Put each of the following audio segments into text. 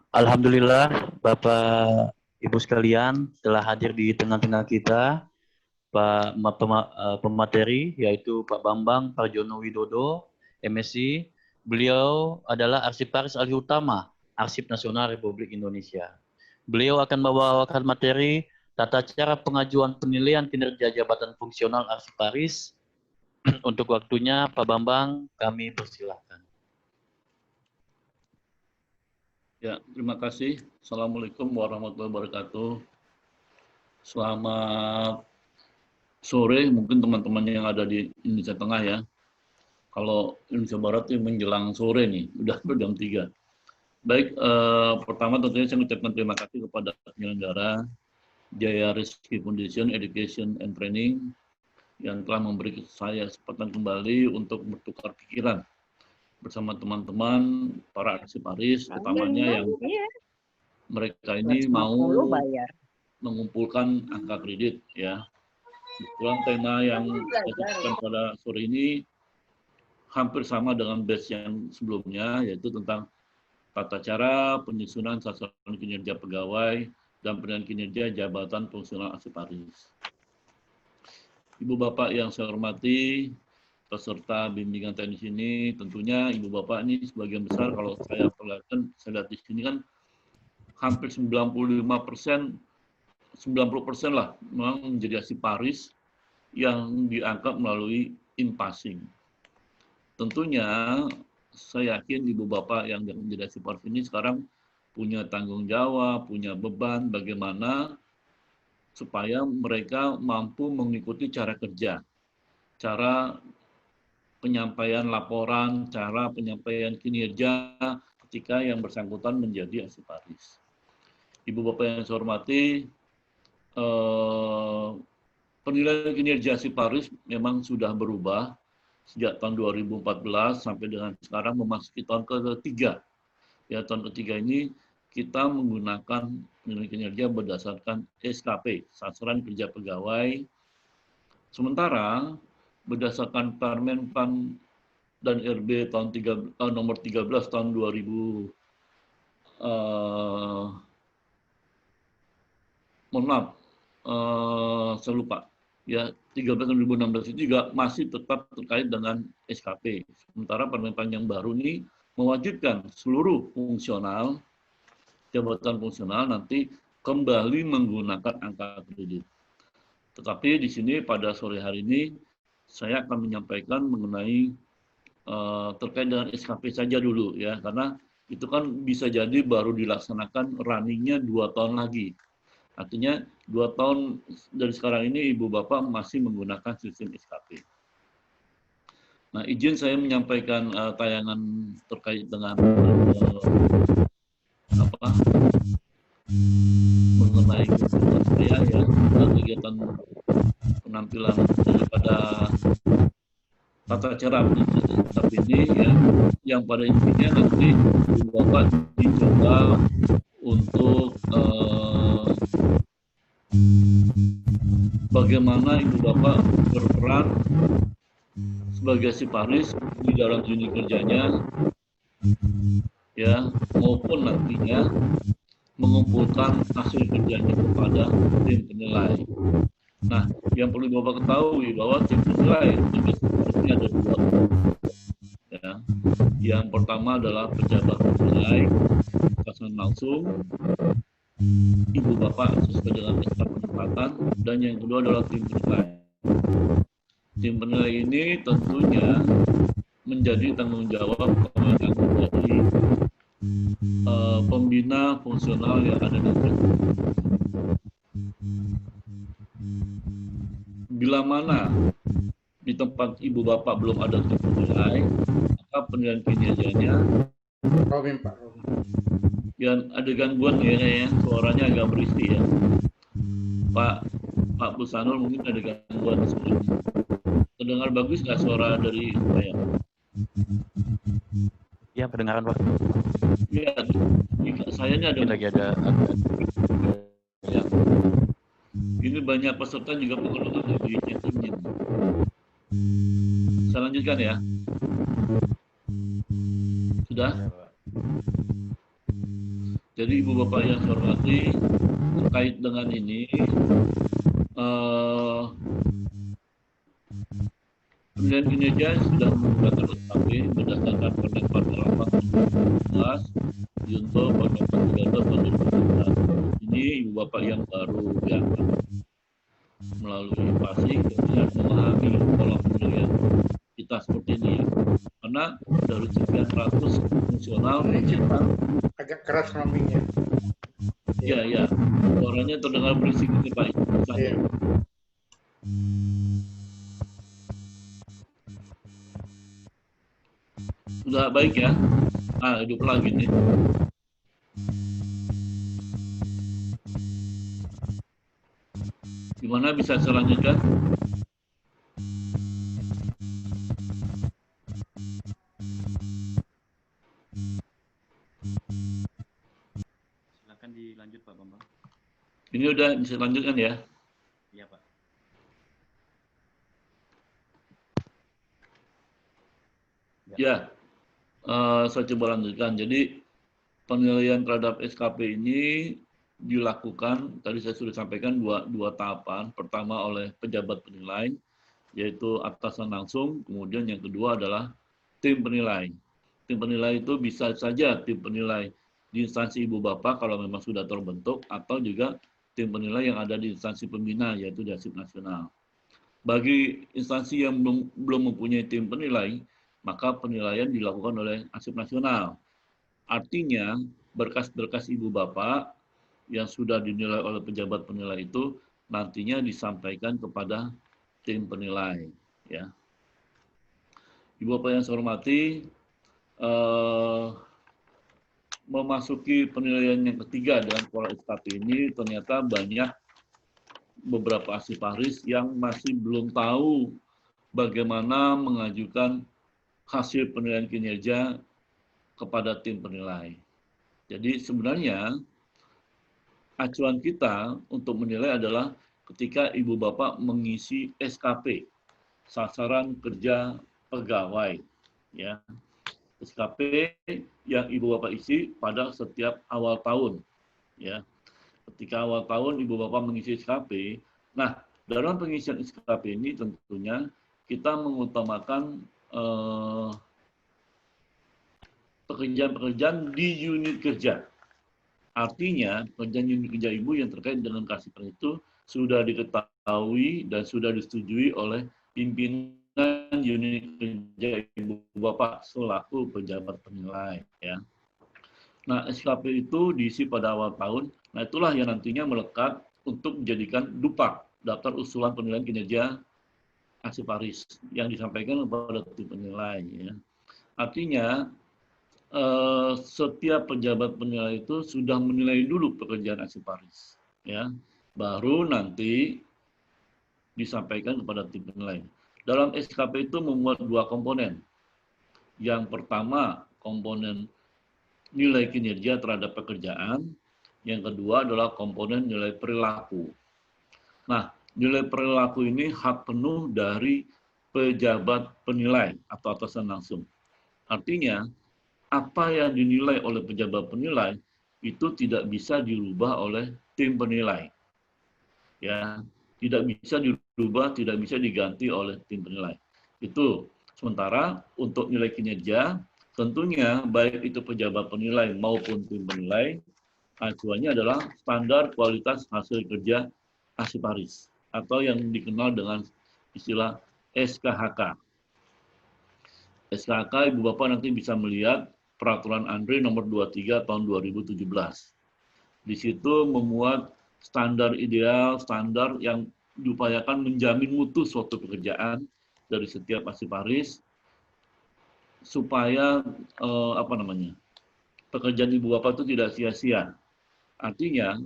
Alhamdulillah, Bapak Ibu sekalian telah hadir di tengah-tengah kita, Pak pemateri, yaitu Pak Bambang Parjono Widodo, MSc. Beliau adalah Arsiparis Ahli Utama Arsip Nasional Republik Indonesia. Beliau akan membawakan materi tata cara pengajuan penilaian kinerja jabatan fungsional Arsiparis. Untuk waktunya, Pak Bambang, kami persilahkan. Ya, terima kasih. Assalamualaikum warahmatullahi wabarakatuh. Selamat sore, mungkin teman-teman yang ada di Indonesia Tengah ya. Kalau Indonesia Barat itu menjelang sore nih, udah jam 3. Baik, pertama tentunya saya mengucapkan terima kasih kepada penyelenggara Jaya Rizky Foundation Education and Training yang telah memberi saya kesempatan kembali untuk bertukar pikiran bersama teman-teman para arsiparis, utamanya yang mereka ini mau mengumpulkan angka kredit ya. Kebetulan tema yang saya sebutkan pada sore ini hampir sama dengan batch yang sebelumnya, yaitu tentang tata cara penyusunan sasaran kinerja pegawai dan penilaian kinerja jabatan fungsional arsiparis. Ibu Bapak yang saya hormati, peserta bimbingan teknis ini, tentunya Ibu Bapak ini sebagian besar kalau saya perlihatkan, saya lihat di sini kan hampir 95%, 90% lah memang menjadi arsiparis yang diangkat melalui in-passing. Tentunya saya yakin Ibu Bapak yang menjadi arsiparis ini sekarang punya tanggung jawab, punya beban bagaimana supaya mereka mampu mengikuti cara kerja, cara penyampaian laporan, cara penyampaian kinerja ketika yang bersangkutan menjadi arsiparis. Ibu Bapak yang saya hormati, penilaian kinerja arsiparis memang sudah berubah sejak tahun 2014 sampai dengan sekarang memasuki tahun ketiga. Ya, tahun ketiga ini kita menggunakan penilaian kinerja berdasarkan SKP, sasaran kerja pegawai. Sementara berdasarkan Permen PAN dan RB tahun nomor 13 tahun 2000 mohon maaf, saya lupa ya, 13 tahun 2016 itu juga masih tetap terkait dengan SKP. Sementara Permen PAN yang baru ini mewajibkan seluruh fungsional jabatan fungsional nanti kembali menggunakan angka kredit. Tetapi di sini pada sore hari ini saya akan menyampaikan mengenai terkait dengan SKP saja dulu ya, karena itu kan bisa jadi baru dilaksanakan runningnya 2 tahun lagi. Artinya 2 tahun dari sekarang ini Ibu Bapak masih menggunakan sistem SKP. Nah, izin saya menyampaikan tayangan terkait dengan mengenai kegiatan saya ya, kegiatan penampilan daripada tata cara tetap ini ya, yang pada intinya nanti Ibu Bapak dicoba untuk bagaimana Ibu Bapak berperan sebagai arsiparis di dalam unit kerjanya ya, maupun nantinya mengumpulkan hasil kerjanya kepada tim penilai. Nah, yang perlu Bapak ketahui bahwa tim penilai ini ada 2. Ya. Yang pertama adalah pejabat penilai atasan langsung Ibu Bapak sesuai dengan SK penempatan, dan yang kedua adalah tim penilai. Tim penilai ini tentunya menjadi tanggung jawab dari pembina fungsional yang ada di sana. Bila mana di tempat Ibu Bapak belum ada tim penilai, maka penilaian kinerjanya yang ada gangguan ya, suaranya agak berisi ya. Pak Busanul mungkin ada gangguan sebelumnya. Terdengar bagus nggak suara dari saya? Ya, pendengaran Pak. Ya, saya ini ada. Lagi ada. Ya. Ini banyak peserta juga pengeluaran di chat ini. Saya lanjutkan ya. Sudah? Jadi Ibu Bapak yang saya hormati, terkait dengan ini, penilaian kinerja sudah menggunakan SKP berdasarkan Permenpan 8 Junto Permenpan 13 Ini Ibu Bapak yang baru diangkat melalui PASI, kemudian memahami pola penilaian kita seperti ini ya. Karena dari sekian ratus fungsional agak keras ngomongnya. Ya, suaranya terdengar berisik ini Pak. Iya. Sudah baik ya. Nah, hidup lagi nih. Gimana bisa saya lanjutkan? Silakan dilanjut Pak Bambang. Ini udah bisa lanjutkan ya. Iya Pak. Ya, saya coba lanjutkan. Jadi penilaian terhadap SKP ini dilakukan, tadi saya sudah sampaikan dua tahapan. Pertama oleh pejabat penilai, yaitu atasan langsung. Kemudian yang kedua adalah tim penilai. Tim penilai itu bisa saja tim penilai di instansi Ibu Bapak kalau memang sudah terbentuk, atau juga tim penilai yang ada di instansi pembina, yaitu Dasip Nasional. Bagi instansi yang belum mempunyai tim penilai, maka penilaian dilakukan oleh Dasip Nasional. Artinya, berkas-berkas Ibu Bapak yang sudah dinilai oleh pejabat penilai itu nantinya disampaikan kepada tim penilai. Ya. Ibu Bapak yang saya hormati, memasuki penilaian yang ketiga dengan pola SKP ini, ternyata banyak beberapa ahsiparis yang masih belum tahu bagaimana mengajukan hasil penilaian kinerja kepada tim penilai. Jadi sebenarnya acuan kita untuk menilai adalah ketika Ibu Bapak mengisi SKP, sasaran kerja pegawai, ya. SKP yang Ibu Bapak isi pada setiap awal tahun, ya. Ketika awal tahun Ibu Bapak mengisi SKP, nah dalam pengisian SKP ini tentunya kita mengutamakan pekerjaan-pekerjaan di unit kerja. Artinya, pekerjaan unit kerja Ibu yang terkait dengan Kasipar itu sudah diketahui dan sudah disetujui oleh pimpinan unit kerja Ibu Bapak selaku pejabat penilai. Ya. Nah, SKP itu diisi pada awal tahun. Nah, itulah yang nantinya melekat untuk dijadikan DUPAK, Daftar Usulan Penilaian Kinerja Ahsiparis, yang disampaikan kepada tim penilai. Ya. Artinya, setiap pejabat penilai itu sudah menilai dulu pekerjaan ahsiparis, ya, baru nanti disampaikan kepada tim penilai. Dalam SKP itu memuat dua komponen. Yang pertama komponen nilai kinerja terhadap pekerjaan, yang kedua adalah komponen nilai perilaku. Nah, nilai perilaku ini hak penuh dari pejabat penilai atau atasan langsung. Artinya apa yang dinilai oleh pejabat penilai itu tidak bisa dirubah oleh tim penilai. Ya, tidak bisa dirubah, tidak bisa diganti oleh tim penilai. Itu. Sementara untuk nilai kinerja, tentunya baik itu pejabat penilai maupun tim penilai, acuannya adalah standar kualitas hasil kerja ahsiparis atau yang dikenal dengan istilah SKHK. SKHK Ibu Bapak nanti bisa melihat Peraturan Andri nomor 23 tahun 2017. Di situ memuat standar ideal, standar yang diupayakan menjamin mutu suatu pekerjaan dari setiap ahsiparis supaya pekerjaan Ibu Bapak itu tidak sia-sia. Artinya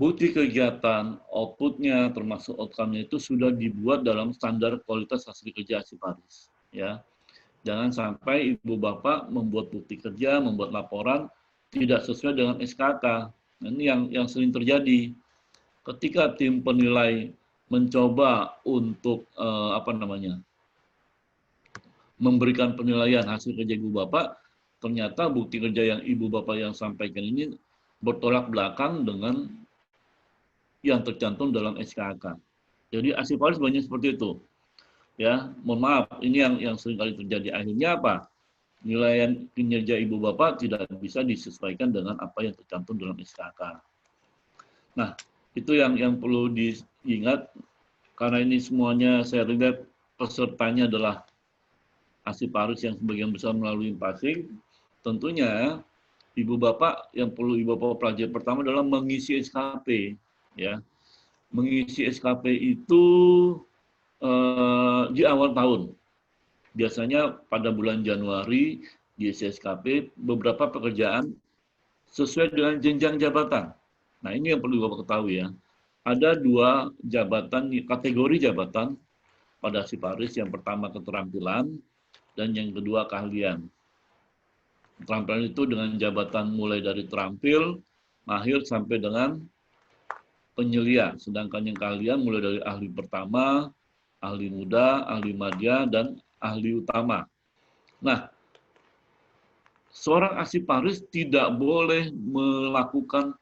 bukti kegiatan, outputnya termasuk outcome-nya itu sudah dibuat dalam standar kualitas hasil kerja ahsiparis. Ya. Jangan sampai Ibu Bapak membuat bukti kerja, membuat laporan tidak sesuai dengan SKK. Ini yang sering terjadi. ketika tim penilai mencoba untuk memberikan penilaian hasil kerja ibu bapak, ternyata bukti kerja yang ibu bapak yang sampaikan ini bertolak belakang dengan yang tercantum dalam SKK. Jadi asipalis banyak seperti itu. Ya, mohon maaf, ini yang sering kali terjadi. Akhirnya apa? Nilai kinerja ibu bapak tidak bisa disesuaikan dengan apa yang tercantum dalam SKK. Nah, itu yang perlu diingat, karena ini semuanya saya lihat pesertanya adalah asiparis yang sebagian besar melalui passing. Tentunya ibu bapak yang perlu ibu bapak pelajari pertama adalah mengisi SKP. Ya, mengisi SKP itu di awal tahun. Biasanya pada bulan Januari di SKP beberapa pekerjaan sesuai dengan jenjang jabatan. Nah, ini yang perlu Bapak ketahui ya. Ada 2 jabatan, kategori jabatan pada asiparis. Yang pertama keterampilan dan yang kedua keahlian. Keterampilan itu dengan jabatan mulai dari terampil, mahir sampai dengan penyelia. Sedangkan yang keahlian mulai dari ahli pertama, ahli muda, ahli madya, dan ahli utama. Nah, seorang asiparis tidak boleh melakukan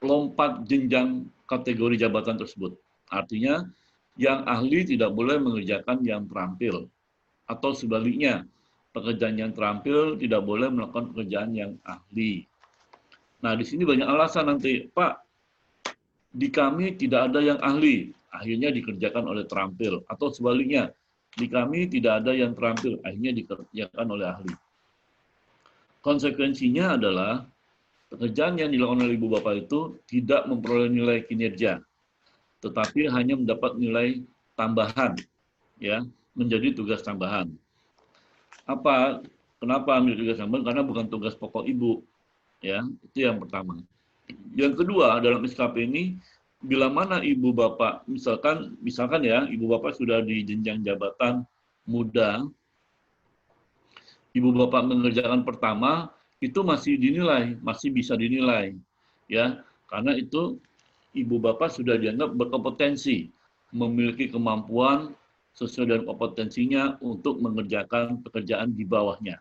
lompat jenjang kategori jabatan tersebut. Artinya, yang ahli tidak boleh mengerjakan yang terampil. Atau sebaliknya, pekerjaan yang terampil tidak boleh melakukan pekerjaan yang ahli. Nah, di sini banyak alasan nanti, Pak, di kami tidak ada yang ahli, akhirnya dikerjakan oleh terampil. Atau sebaliknya, di kami tidak ada yang terampil, akhirnya dikerjakan oleh ahli. Konsekuensinya adalah pekerjaan yang dilakukan oleh ibu bapak itu tidak memperoleh nilai kinerja, tetapi hanya mendapat nilai tambahan, ya, menjadi tugas tambahan. Kenapa ambil tugas tambahan? Karena bukan tugas pokok ibu, ya, itu yang pertama. Yang kedua, dalam SKP ini, bila mana ibu bapak, misalkan ya, ibu bapak sudah di jenjang jabatan muda, ibu bapak mengerjakan pertama, itu masih dinilai, masih bisa dinilai, ya, karena itu ibu bapak sudah dianggap berkompetensi, memiliki kemampuan sesuai dengan kompetensinya untuk mengerjakan pekerjaan di bawahnya,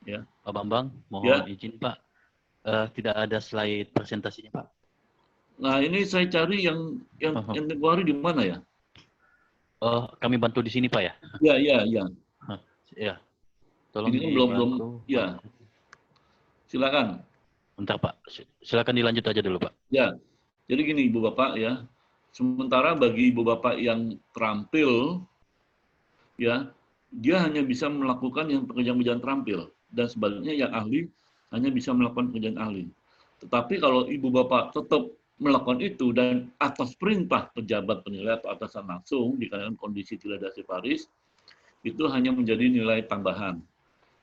ya. Pak Bambang, mohon Ya. izin Pak, tidak ada slide presentasinya Pak. Nah, ini saya cari yang tempoh hari di mana ya? Oh, kami bantu di sini Pak ya? Ya. Ya, tolong Ini kan belum, dibantu. ya. Silakan. Bentar Pak, silakan dilanjut aja dulu Pak. Ya, jadi gini Ibu Bapak ya, sementara bagi Ibu Bapak yang terampil, ya, dia hanya bisa melakukan yang pekerjaan-pekerjaan terampil, dan sebaliknya yang ahli hanya bisa melakukan pekerjaan ahli. Tetapi kalau Ibu Bapak tetap melakukan itu dan atas perintah pejabat penilai atau atasan langsung dikarenakan kondisi tidak ada asiparis, itu hanya menjadi nilai tambahan.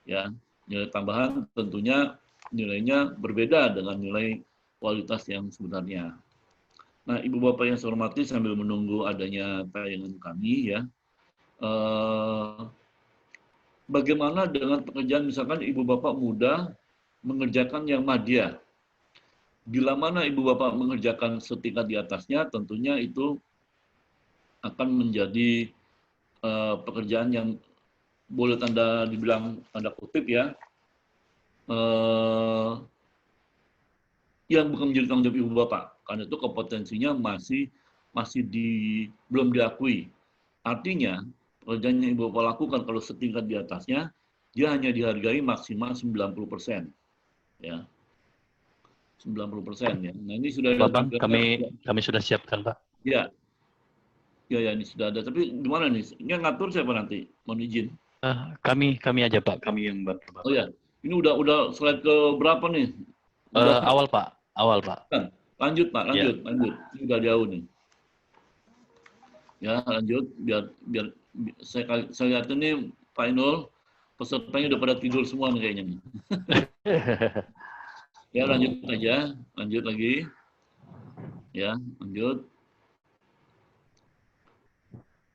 Ya, nilai tambahan tentunya nilainya berbeda dengan nilai kualitas yang sebenarnya. Nah, Ibu Bapak yang saya hormati, sambil menunggu adanya tayangan kami ya, bagaimana dengan pekerjaan misalkan Ibu Bapak muda mengerjakan yang madya. Bila mana Ibu Bapak mengerjakan setingkat di atasnya, tentunya itu akan menjadi pekerjaan yang boleh dibilang tanda kutip ya, yang bukan menjadi tanggung jawab Ibu Bapak, karena itu kompetensinya belum diakui. Artinya, pekerjaan yang Ibu Bapak lakukan kalau setingkat di atasnya, dia hanya dihargai maksimal 90%. Ya. 90% ya. Nah, ini sudah ada Bambang, kami sudah siapkan, Pak. Ya. Ya, ini sudah ada. Tapi gimana nih? Ini ngatur siapa nanti? Mohon izin. Kami aja, Pak. Kami yang bantu, Pak. Oh ya. Ini udah slide ke berapa nih? Awal, Pak. Awal, Pak. Lanjut, Pak. Lanjut. Ini udah jauh nih. Ya, lanjut biar saya lihat ini Pak Inul pesertanya udah pada tidur semua nih kayaknya nih. Ya, lanjut aja, lanjut lagi. Ya, lanjut.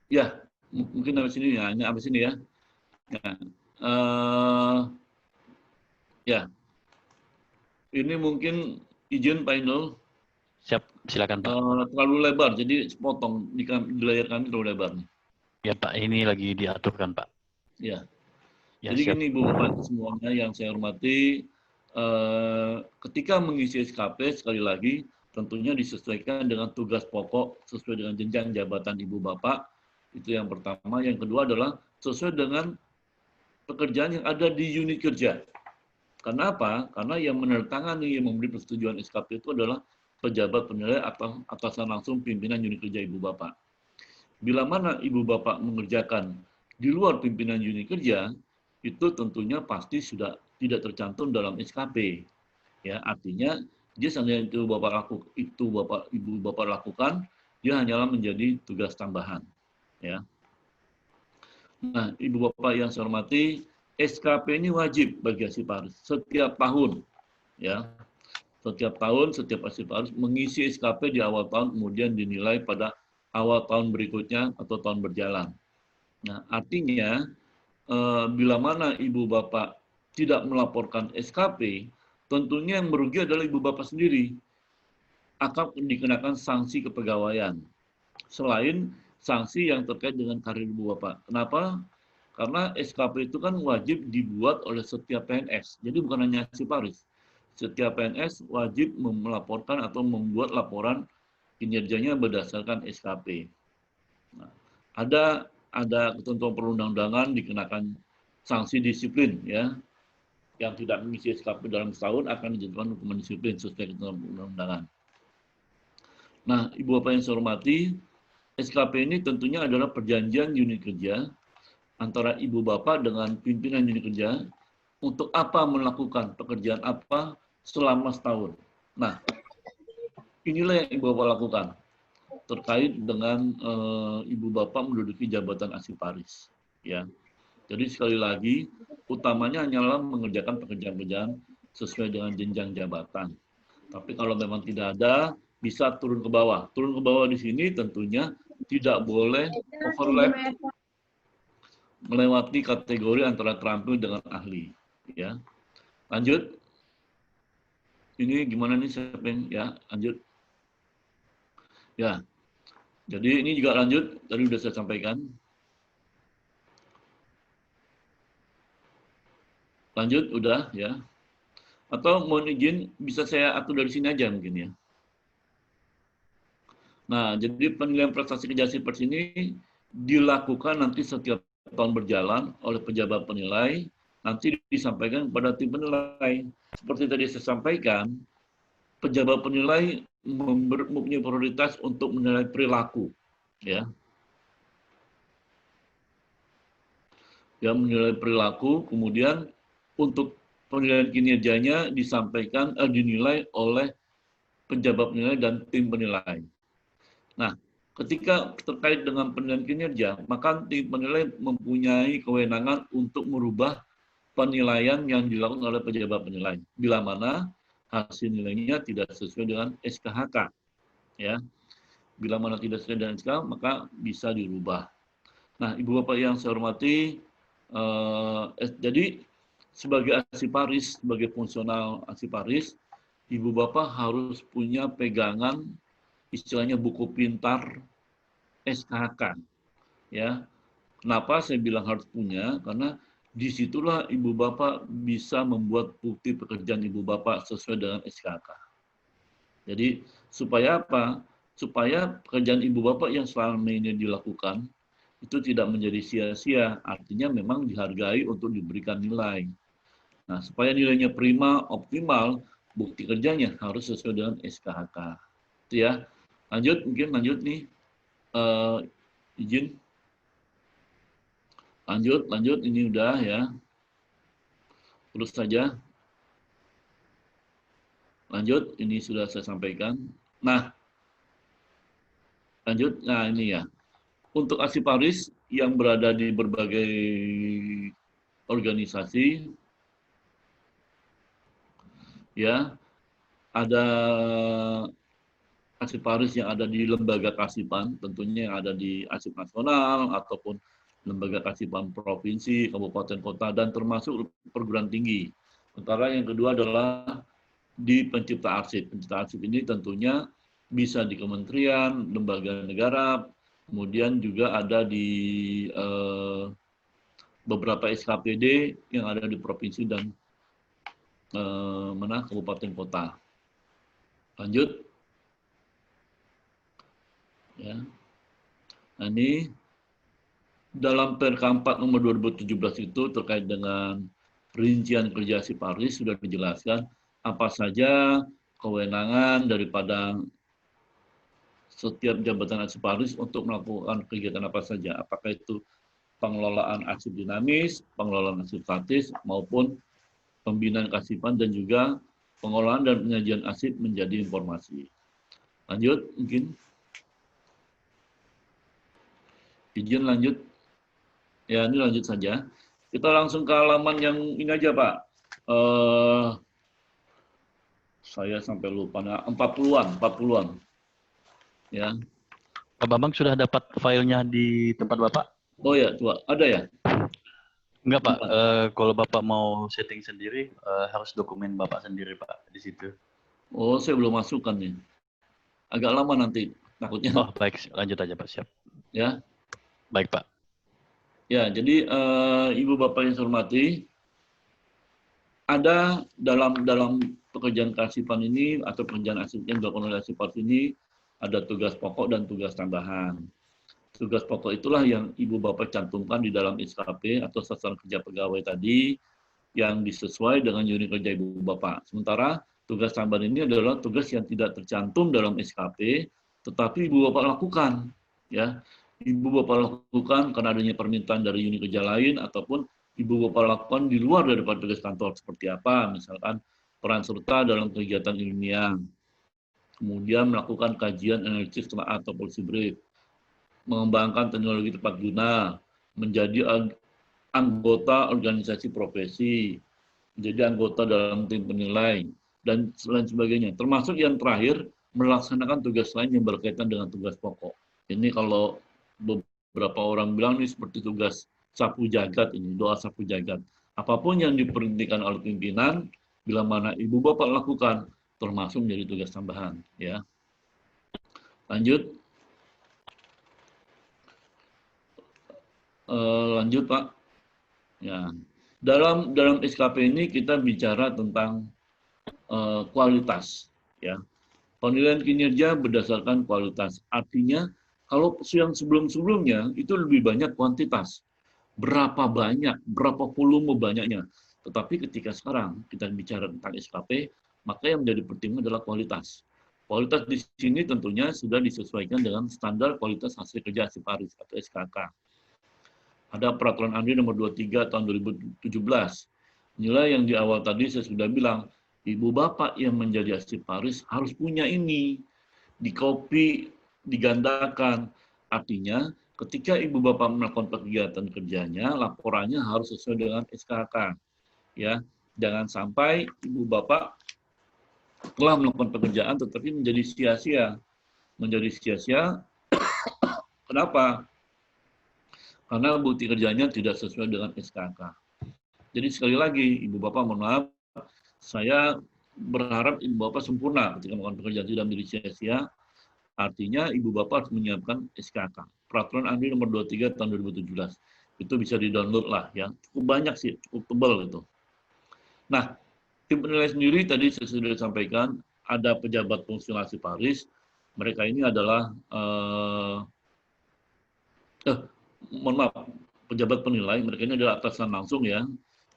Ya, mungkin habis ini ya, ini habis ini ya. Ya, ini mungkin izin Pak Inul, Siap, silakan Pak. Terlalu lebar, jadi sepotong di layar kami terlalu lebar nih. Ya Pak, ini lagi diaturkan Pak. Ya. Ya, Jadi siap. gini Bu Bupati semuanya yang saya hormati, ketika mengisi SKP sekali lagi tentunya disesuaikan dengan tugas pokok sesuai dengan jenjang jabatan Ibu Bapak. Itu yang pertama. Yang kedua adalah sesuai dengan pekerjaan yang ada di unit kerja. Karena apa? Karena yang menandatangani, yang memberi persetujuan SKP itu adalah pejabat penilai atau atasan langsung pimpinan unit kerja Ibu Bapak. Bila mana Ibu Bapak mengerjakan di luar pimpinan unit kerja, itu tentunya pasti sudah tidak tercantum dalam SKP. Ya, artinya dia seandainya Ibu Bapak lakukan, dia hanyalah menjadi tugas tambahan. Ya. Nah, Ibu Bapak yang saya hormati, SKP ini wajib bagi Asiparis setiap tahun. Ya, setiap tahun setiap Asiparis mengisi SKP di awal tahun, kemudian dinilai pada awal tahun berikutnya atau tahun berjalan. Nah, artinya bila mana Ibu Bapak tidak melaporkan SKP, tentunya yang merugi adalah Ibu Bapak sendiri. Akan dikenakan sanksi kepegawaian. Selain sanksi yang terkait dengan karir Ibu Bapak. Kenapa? Karena SKP itu kan wajib dibuat oleh setiap PNS. Jadi bukan hanya Asiparis. Setiap PNS wajib melaporkan atau membuat laporan kinerjanya berdasarkan SKP. Nah, ada ketentuan perundang-undangan dikenakan sanksi disiplin ya. Yang tidak mengisi SKP dalam setahun akan dijatuhkan hukuman disiplin sesuai ketentuan perundang-undangan. Nah, Ibu Bapak yang saya hormati, SKP ini tentunya adalah perjanjian unit kerja antara Ibu Bapak dengan pimpinan unit kerja untuk apa melakukan pekerjaan apa selama setahun. Nah, inilah yang Ibu Bapak lakukan terkait dengan Ibu Bapak menduduki jabatan Asiparis. Ya, jadi sekali lagi utamanya hanyalah mengerjakan pekerjaan-pekerjaan sesuai dengan jenjang jabatan. Tapi kalau memang tidak ada, bisa turun ke bawah. Turun ke bawah di sini tentunya tidak boleh overlap melewati kategori antara terampil dengan ahli. Ya, lanjut. Ini gimana nih siapa yang ya lanjut? Ya, jadi ini juga lanjut. Tadi sudah saya sampaikan. Lanjut, udah ya. Atau mohon izin bisa saya atur dari sini aja mungkin ya. Nah, jadi penilaian prestasi kerja Asiparis ini dilakukan nanti setiap tahun berjalan oleh pejabat penilai, nanti disampaikan kepada tim penilai. Seperti tadi saya sampaikan, pejabat penilai mempunyai prioritas untuk menilai perilaku, ya. Ya, menilai perilaku, kemudian untuk penilaian kinerjanya disampaikan dinilai oleh pejabat penilai dan tim penilai. Nah, ketika terkait dengan penilaian kinerja, maka tim penilai mempunyai kewenangan untuk merubah penilaian yang dilakukan oleh pejabat penilai. Bila mana hasil nilainya tidak sesuai dengan SKHK, ya. Bila mana tidak sesuai dengan SKHK, maka bisa dirubah. Nah, Ibu Bapak yang saya hormati, jadi sebagai Asiparis, sebagai fungsional Asiparis, Ibu Bapak harus punya pegangan istilahnya buku pintar SKHK. Ya, kenapa saya bilang harus punya? Karena disitulah Ibu Bapak bisa membuat bukti pekerjaan Ibu Bapak sesuai dengan SKHK. Jadi supaya apa? Supaya pekerjaan Ibu Bapak yang selama ini dilakukan itu tidak menjadi sia-sia, artinya memang dihargai untuk diberikan nilai. Nah, supaya nilainya prima, optimal, bukti kerjanya harus sesuai dengan SKHK. Itu ya. Lanjut, mungkin lanjut nih. Izin. Lanjut, ini udah ya. Terus saja. Lanjut, ini sudah saya sampaikan. Nah, lanjut. Nah, ini ya. Untuk Asiparis yang berada di berbagai organisasi, ya, ada Asiparis yang ada di lembaga kasipan, tentunya yang ada di Asip Nasional ataupun lembaga kasipan provinsi, kabupaten, kota, dan termasuk perguruan tinggi. Sementara yang kedua adalah di pencipta arsip. Pencipta arsip ini tentunya bisa di kementerian, lembaga negara, kemudian juga ada di beberapa SKPD yang ada di provinsi dan kabupaten kota. Lanjut. Ya. Nah, ini dalam PRK 4 nomor 2017 itu terkait dengan rincian kerja Siparis sudah dijelaskan apa saja kewenangan daripada setiap jabatan Siparis untuk melakukan kegiatan apa saja. Apakah itu pengelolaan arsip dinamis, pengelolaan arsip statis, maupun pembinaan kearsipan dan juga pengolahan dan penyajian arsip menjadi informasi. Lanjut, mungkin. Izin lanjut. Ya, ini lanjut saja. Kita langsung ke halaman yang ini aja, Pak. Saya sampai lupa, nah, 40-an. Ya. Pak Bambang sudah dapat filenya di tempat Bapak? Oh ya, tua. Ada ya? Enggak, Pak. Kalau Bapak mau setting sendiri, harus dokumen Bapak sendiri, Pak, di situ. Oh, saya belum masukkan nih. Agak lama nanti, takutnya. Oh, baik. Lanjut aja, Pak. Siap. Ya. Baik, Pak. Ya, jadi Ibu Bapak yang saya hormati, ada dalam pekerjaan kearsipan ini atau pekerjaan arsip yang dilakukan oleh Siparis ini ada tugas pokok dan tugas tambahan. Tugas pokok itulah yang Ibu Bapak cantumkan di dalam SKP atau sasaran kerja pegawai tadi yang disesuai dengan unit kerja Ibu Bapak. Sementara tugas tambahan ini adalah tugas yang tidak tercantum dalam SKP, tetapi Ibu Bapak lakukan, ya. Ibu Bapak lakukan karena adanya permintaan dari unit kerja lain ataupun Ibu Bapak lakukan di luar daripada tugas kantor seperti apa, misalkan peran serta dalam kegiatan ilmiah, kemudian melakukan kajian analisis atau policy brief, mengembangkan teknologi tepat guna, menjadi anggota organisasi profesi, menjadi anggota dalam tim penilai, dan lain sebagainya. Termasuk yang terakhir, melaksanakan tugas lain yang berkaitan dengan tugas pokok. Ini kalau beberapa orang bilang ini seperti tugas sapu jagat ini, doa sapu jagat. Apapun yang diperintahkan oleh pimpinan, bila mana Ibu Bapak lakukan, termasuk menjadi tugas tambahan. Ya. Lanjut. Lanjut, Pak. Ya. Dalam SKP ini kita bicara tentang kualitas. Ya. Penilaian kinerja berdasarkan kualitas. Artinya, kalau yang sebelum-sebelumnya itu lebih banyak kuantitas. Berapa banyak, berapa volume banyaknya. Tetapi ketika sekarang kita bicara tentang SKP, maka yang menjadi pertimbangan adalah kualitas. Kualitas di sini tentunya sudah disesuaikan dengan standar kualitas hasil kerja Siparis atau SKK. Ada Peraturan ANRI nomor 23 tahun 2017. Nilai yang di awal tadi saya sudah bilang, Ibu Bapak yang menjadi Siparis harus punya ini. Dikopi, digandakan. Artinya, ketika Ibu Bapak melakukan kegiatan kerjanya, laporannya harus sesuai dengan SKK. Ya, jangan sampai Ibu Bapak telah melakukan pekerjaan tetapi menjadi sia-sia. Menjadi sia-sia. Kenapa? Karena bukti kerjanya tidak sesuai dengan SKK. Jadi sekali lagi, Ibu Bapak mohon maaf, saya berharap Ibu Bapak sempurna ketika melakukan pekerjaan tidak menjadi sia-sia. Artinya Ibu Bapak harus menyiapkan SKK. Peraturan ANRI nomor 23 tahun 2017. Itu bisa di-download lah ya. Cukup banyak sih, cukup tebal itu. Nah, tim penilai sendiri tadi saya sudah sampaikan, ada pejabat fungsional Siparis. Mereka ini adalah mohon maaf, pejabat penilai, mereka ini adalah atasan langsung ya.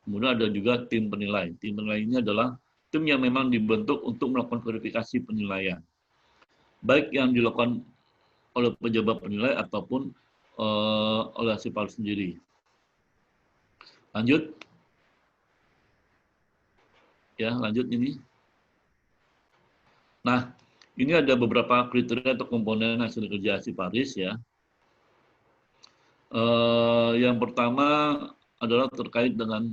Kemudian ada juga tim penilai. Tim penilai ini adalah tim yang memang dibentuk untuk melakukan verifikasi penilaian. Baik yang dilakukan oleh pejabat penilai ataupun oleh Siparis sendiri. Lanjut. Ya, lanjut ini. Nah, ini ada beberapa kriteria atau komponen hasil kerja Siparis ya. Yang pertama adalah terkait dengan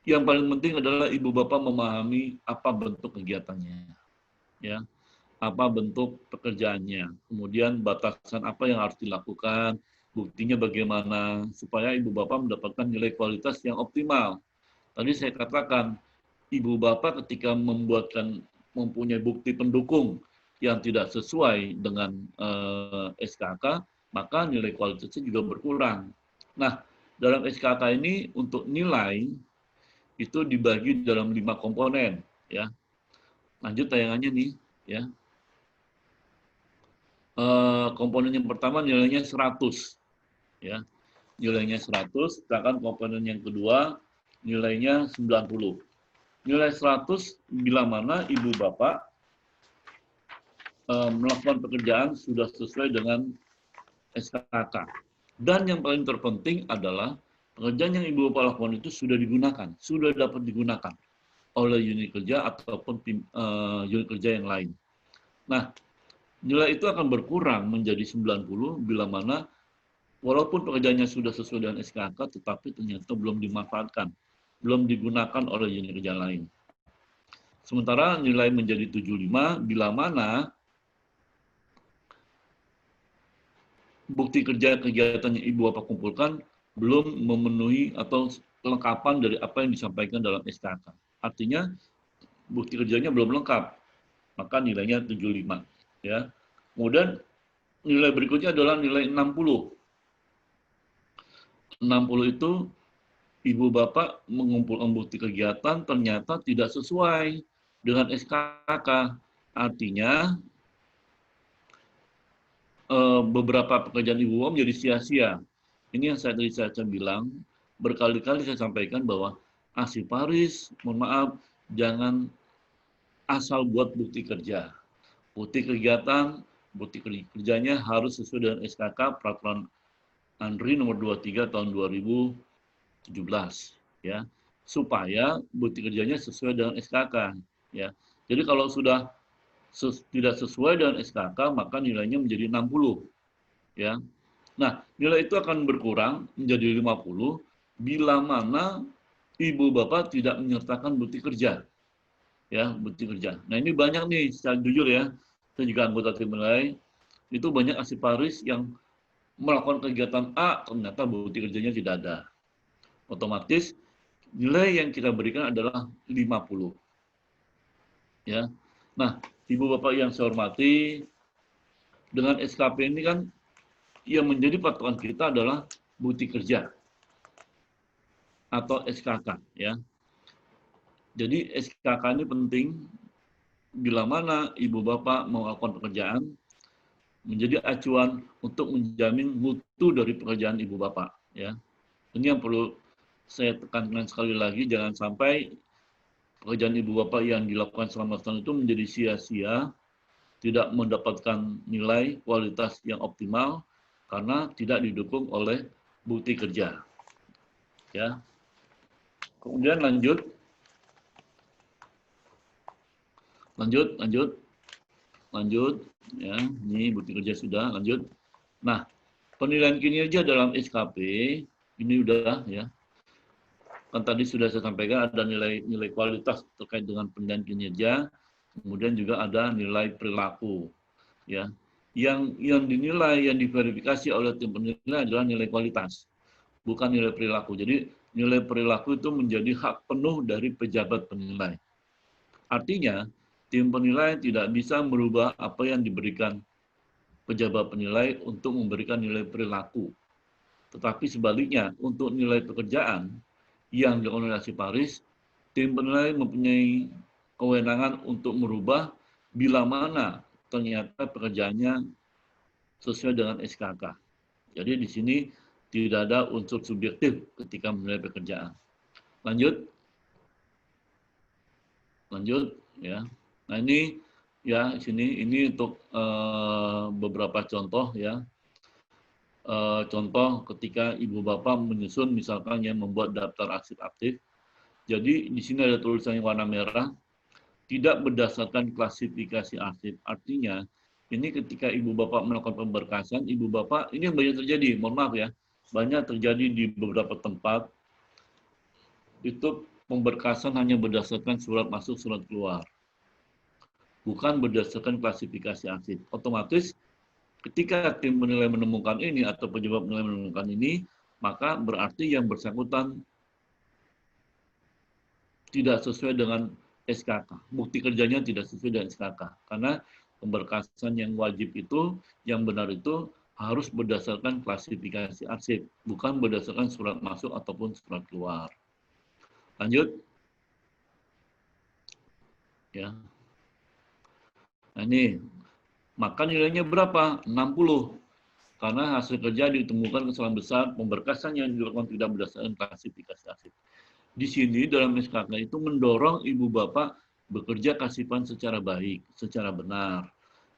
yang paling penting adalah Ibu Bapak memahami apa bentuk kegiatannya. Ya. Apa bentuk pekerjaannya, kemudian batasan apa yang harus dilakukan, buktinya bagaimana, supaya Ibu Bapak mendapatkan nilai kualitas yang optimal. Tadi saya katakan, Ibu Bapak ketika mempunyai bukti pendukung yang tidak sesuai dengan SKK, maka nilai kualitasnya juga berkurang. Nah, dalam SKK ini untuk nilai itu dibagi dalam 5 komponen, ya. Lanjut tayangannya nih, ya. Komponen yang pertama nilainya 100, ya. Nilainya 100, sedangkan komponen yang kedua nilainya 90. Nilai 100 bila mana ibu bapak melakukan pekerjaan sudah sesuai dengan SKK. Dan yang paling terpenting adalah pekerjaan yang ibu bapak lakukan itu sudah digunakan, sudah dapat digunakan oleh unit kerja ataupun unit kerja yang lain. Nah, nilai itu akan berkurang menjadi 90 bila mana walaupun pekerjaannya sudah sesuai dengan SKK, tetapi ternyata belum dimanfaatkan, belum digunakan oleh unit kerja lain. Sementara nilai menjadi 75 bila mana bukti kerja kegiatan yang ibu bapak kumpulkan belum memenuhi atau kelengkapan dari apa yang disampaikan dalam SKK. Artinya bukti kerjanya belum lengkap, maka nilainya 75. Ya. Kemudian nilai berikutnya adalah nilai 60. 60 itu ibu bapak mengumpulkan bukti kegiatan ternyata tidak sesuai dengan SKK. Artinya beberapa pekerjaan ibu bapak menjadi sia-sia. Ini yang tadi saya bilang, berkali-kali saya sampaikan bahwa Asiparis, mohon maaf, jangan asal buat bukti kerja. Bukti kegiatan, bukti kerjanya harus sesuai dengan SKK Peraturan Andri nomor 23 tahun 2017, ya, supaya bukti kerjanya sesuai dengan SKK, ya. Jadi kalau sudah tidak sesuai dengan SKK, maka nilainya menjadi 60. Ya. Nah, nilai itu akan berkurang menjadi 50 bila mana ibu bapak tidak menyertakan bukti kerja. Ya, bukti kerja. Nah, ini banyak nih, secara jujur ya, saya juga anggota tim penilai, itu banyak Asiparis yang melakukan kegiatan A, ternyata bukti kerjanya tidak ada. Otomatis nilai yang kita berikan adalah 50. Ya. Nah, ibu bapak yang saya hormati, dengan SKP ini kan yang menjadi patokan kita adalah bukti kerja atau SKK, ya. Jadi SKK ini penting bila mana ibu bapak melakukan pekerjaan menjadi acuan untuk menjamin mutu dari pekerjaan ibu bapak, ya. Ini yang perlu saya tekankan sekali lagi, jangan sampai pekerjaan ibu bapak yang dilakukan selama setahun itu menjadi sia-sia, tidak mendapatkan nilai kualitas yang optimal karena tidak didukung oleh bukti kerja. Ya. Kemudian lanjut, ya. Ini bukti kerja sudah, lanjut. Nah, penilaian kinerja dalam SKP ini udah, ya. Kan tadi sudah saya sampaikan ada nilai kualitas terkait dengan penilaian kinerja, kemudian juga ada nilai perilaku, ya. Yang dinilai, yang diverifikasi oleh tim penilai adalah nilai kualitas, bukan nilai perilaku. Jadi nilai perilaku itu menjadi hak penuh dari pejabat penilai. Artinya, tim penilai tidak bisa merubah apa yang diberikan pejabat penilai untuk memberikan nilai perilaku. Tetapi sebaliknya, untuk nilai pekerjaan yang dilakukan oleh Asiparis, tim penilai mempunyai kewenangan untuk merubah bila mana ternyata pekerjaannya sesuai dengan SKK. Jadi di sini tidak ada unsur subjektif ketika menilai pekerjaan. Lanjut, ya. Nah ini ya sini ini untuk beberapa contoh ya. Contoh ketika ibu bapak menyusun misalkan yang membuat daftar arsip aktif. Jadi di sini ada tulisan yang warna merah, tidak berdasarkan klasifikasi arsip. Artinya ini ketika ibu bapak melakukan pemberkasan, ibu bapak ini yang banyak terjadi, mohon maaf ya, banyak terjadi di beberapa tempat itu pemberkasan hanya berdasarkan surat masuk, surat keluar, bukan berdasarkan klasifikasi arsip. Otomatis ketika tim penilai menemukan ini atau pejabat penilai menemukan ini, maka berarti yang bersangkutan tidak sesuai dengan SKK. Bukti kerjanya tidak sesuai dengan SKK. Karena Pemberkasan yang wajib itu, yang benar itu harus berdasarkan klasifikasi arsip, bukan berdasarkan surat masuk ataupun surat keluar. Lanjut. Ya. Nah ini, maka nilainya berapa? 60. Karena hasil kerja ditemukan kesalahan besar, pemberkasan yang dilakukan tidak berdasarkan klasifikasi arsip. Di sini dalam SKK itu mendorong ibu bapak bekerja kasipan secara baik, secara benar.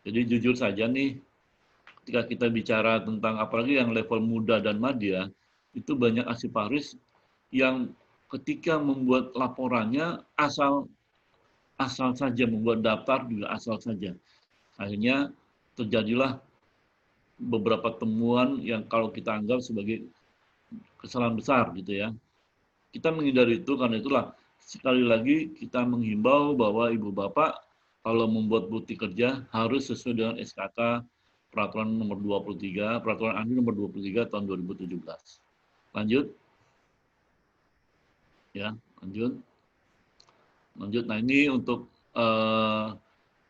Jadi jujur saja nih, ketika kita bicara tentang apalagi yang level muda dan madya, itu banyak asiparis yang ketika membuat laporannya asal saja, membuat daftar juga asal saja. Akhirnya terjadilah beberapa temuan yang kalau kita anggap sebagai kesalahan besar gitu ya. Kita menghindari itu, karena itulah sekali lagi kita menghimbau bahwa ibu bapak kalau membuat bukti kerja harus sesuai dengan SKK Peraturan Nomor 23, Peraturan Ahli Nomor 23 tahun 2017. Lanjut. Ya, lanjut. Nah ini untuk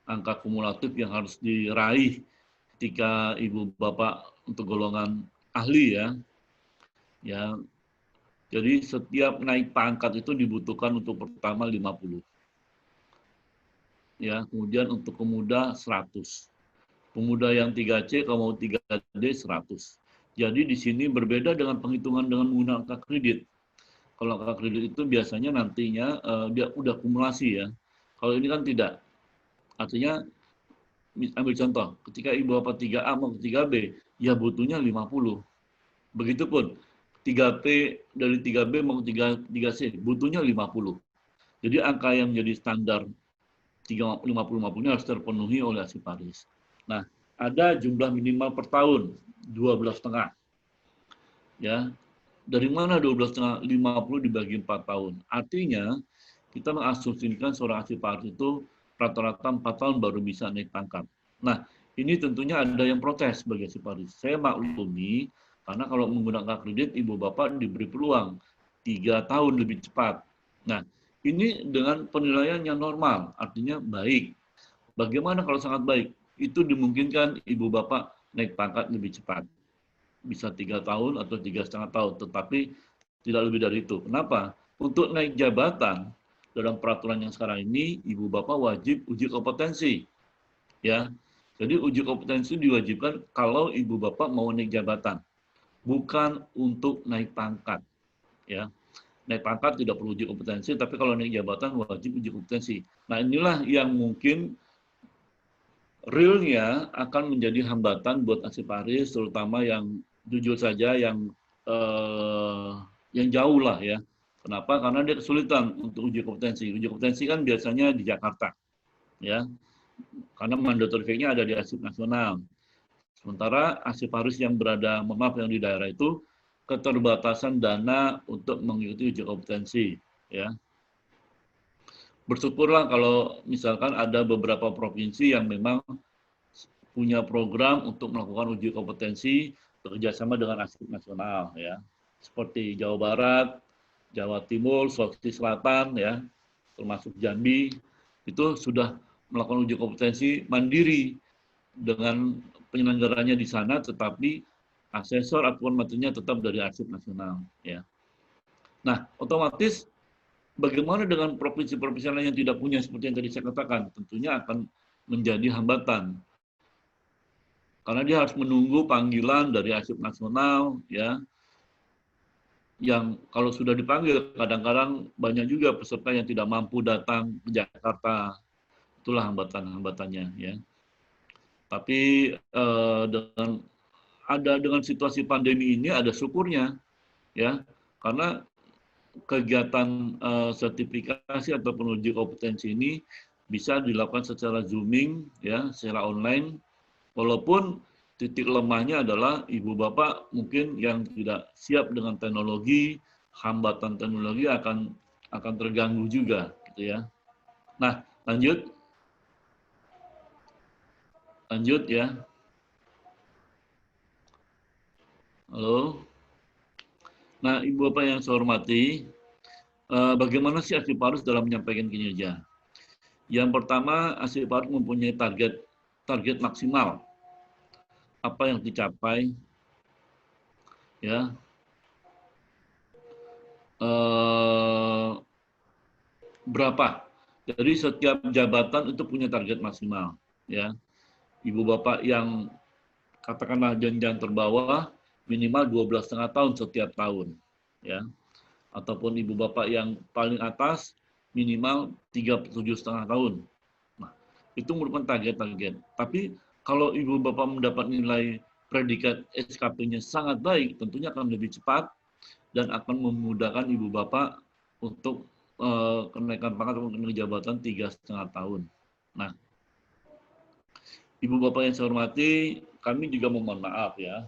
angka kumulatif yang harus diraih ketika ibu bapak untuk golongan ahli ya. Ya. Jadi setiap naik pangkat itu dibutuhkan untuk pertama 50. Ya, kemudian untuk pemuda 100. Pemuda yang 3C kalau mau 3D 100. Jadi di sini berbeda dengan penghitungan dengan menggunakan angka kredit. Kalau angka kredit itu biasanya nantinya dia udah kumulasi ya. Kalau ini kan tidak. Artinya ambil contoh, ketika ibu bapak 3A mau 3B, ya butuhnya 50. Begitupun 3P dari 3B mau 3C, butuhnya 50. Jadi angka yang menjadi standar 50-50 ini harus terpenuhi oleh asiparis. Nah, ada jumlah minimal per tahun, 12,5. Ya, dari mana 12,5? 50 dibagi 4 tahun. Artinya, kita mengasumsikan seorang asiparis itu rata-rata 4 tahun baru bisa naik pangkat. Nah, ini tentunya ada yang protes bagi asiparis. Saya maklumi, karena kalau menggunakan kredit, ibu bapak diberi peluang 3 tahun lebih cepat. Nah, ini dengan penilaian yang normal, artinya baik. Bagaimana kalau sangat baik? Itu dimungkinkan ibu bapak naik pangkat lebih cepat. Bisa 3 tahun atau 3,5 tahun, tetapi tidak lebih dari itu. Kenapa? Untuk naik jabatan, dalam peraturan yang sekarang ini, ibu bapak wajib uji kompetensi. Ya, jadi uji kompetensi diwajibkan kalau ibu bapak mau naik jabatan, bukan untuk naik pangkat. Ya, naik pangkat tidak perlu uji kompetensi, tapi kalau naik jabatan wajib uji kompetensi. Nah inilah yang mungkin realnya akan menjadi hambatan buat asiparis, terutama yang jujur saja yang jauh lah ya. Kenapa? Karena dia kesulitan untuk uji kompetensi. Uji kompetensi kan biasanya di Jakarta, ya. Karena mandatoriknya ada di Arsip Nasional. Sementara asiparis yang berada, yang di daerah itu keterbatasan dana untuk mengikuti uji kompetensi, ya. Bersyukurlah kalau misalkan ada beberapa provinsi yang memang punya program untuk melakukan uji kompetensi bekerjasama dengan Arsip Nasional, ya. Seperti Jawa Barat, Jawa Timur, Sulawesi Selatan, ya, termasuk Jambi, itu sudah melakukan uji kompetensi mandiri dengan penyelenggaranya di sana, tetapi asesor ataupun materinya tetap dari Arsip Nasional, ya. Nah, otomatis bagaimana dengan provinsi-provinsi lain yang tidak punya seperti yang tadi saya katakan? Tentunya akan menjadi hambatan. Karena dia harus menunggu panggilan dari Arsip Nasional, ya. Yang kalau sudah dipanggil, kadang-kadang banyak juga peserta yang tidak mampu datang ke Jakarta. Itulah hambatan-hambatannya, ya. Tapi dengan situasi pandemi ini ada syukurnya, ya. Karena kegiatan sertifikasi ataupun uji kompetensi ini bisa dilakukan secara zooming, ya, secara online. Walaupun titik lemahnya adalah ibu bapak mungkin yang tidak siap dengan teknologi, hambatan teknologi akan terganggu juga, gitu ya. Nah, lanjut ya. Halo. Nah, ibu bapak yang saya hormati, bagaimana sih asiparis dalam menyampaikan kinerja? Yang pertama, asiparis mempunyai target target maksimal apa yang dicapai, ya, berapa. Jadi setiap jabatan itu punya target maksimal, ya. Ibu bapak yang katakanlah jenjang terbawah minimal 12,5 tahun setiap tahun, ya. Ataupun ibu bapak yang paling atas minimal 37,5 tahun. Nah, itu merupakan target-target. Tapi kalau ibu bapak mendapat nilai predikat SKP-nya sangat baik, tentunya akan lebih cepat dan akan memudahkan ibu bapak untuk kenaikan pangkat atau kenaikan jabatan 3,5 tahun. Nah, ibu bapak yang saya hormati, kami juga memohon maaf ya.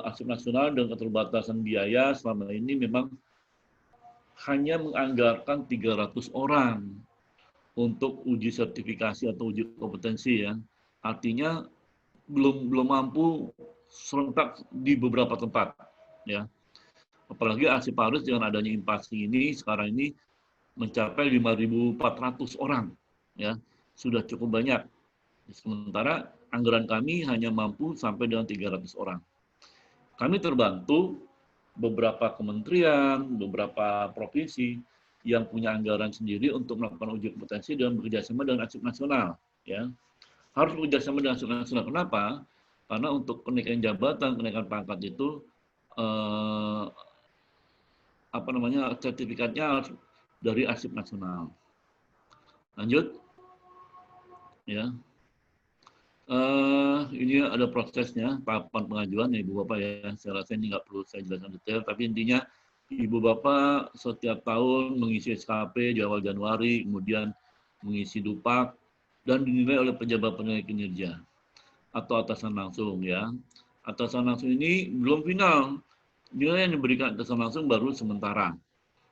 Arsip nasional dengan keterbatasan biaya selama ini memang hanya menganggarkan 300 orang untuk uji sertifikasi atau uji kompetensi ya. Artinya belum mampu serentak di beberapa tempat ya. Apalagi Arsip Paris dengan adanya Impasi ini sekarang ini mencapai 5.400 orang ya. Sudah cukup banyak. Sementara anggaran kami hanya mampu sampai dengan 300 orang. Kami terbantu beberapa kementerian, beberapa provinsi yang punya anggaran sendiri untuk melakukan uji kompetensi dan bekerjasama dengan Arsip nasional. Ya, harus bekerjasama dengan Arsip nasional. Kenapa? Karena untuk kenaikan jabatan, kenaikan pangkat itu sertifikatnya harus dari Arsip nasional. Lanjut, ya. Ini ada prosesnya, tahapan pengajuan ya Ibu Bapak ya. Saya rasa ini nggak perlu saya jelaskan detail, tapi intinya Ibu Bapak setiap tahun mengisi SKP di awal Januari, kemudian mengisi Dupak, dan dinilai oleh pejabat penilai kinerja atau atasan langsung ya. Atasan langsung ini belum final, nilai yang diberikan atasan langsung baru sementara,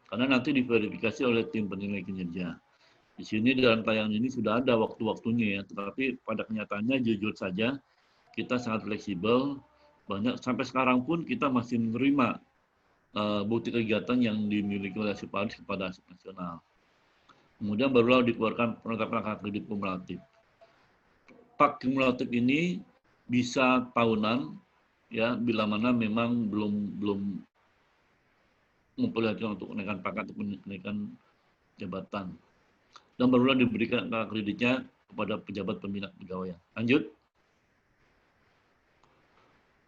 karena nanti diverifikasi oleh tim penilai kinerja. Di sini dalam tayangan ini sudah ada waktu-waktunya ya, tetapi pada kenyataannya jujur saja kita sangat fleksibel. Banyak sampai sekarang pun kita masih menerima bukti kegiatan yang dimiliki oleh Arsip Paris kepada Arsip nasional. Kemudian barulah dikeluarkan penetapan angka kredit kumulatif. Pak kumulatif ini bisa tahunan ya, bila mana memang belum memperlihatkan untuk kenaikan pangkat atau kenaikan jabatan. Dan barulah diberikan angka kreditnya kepada pejabat pembina kepegawaian. Lanjut.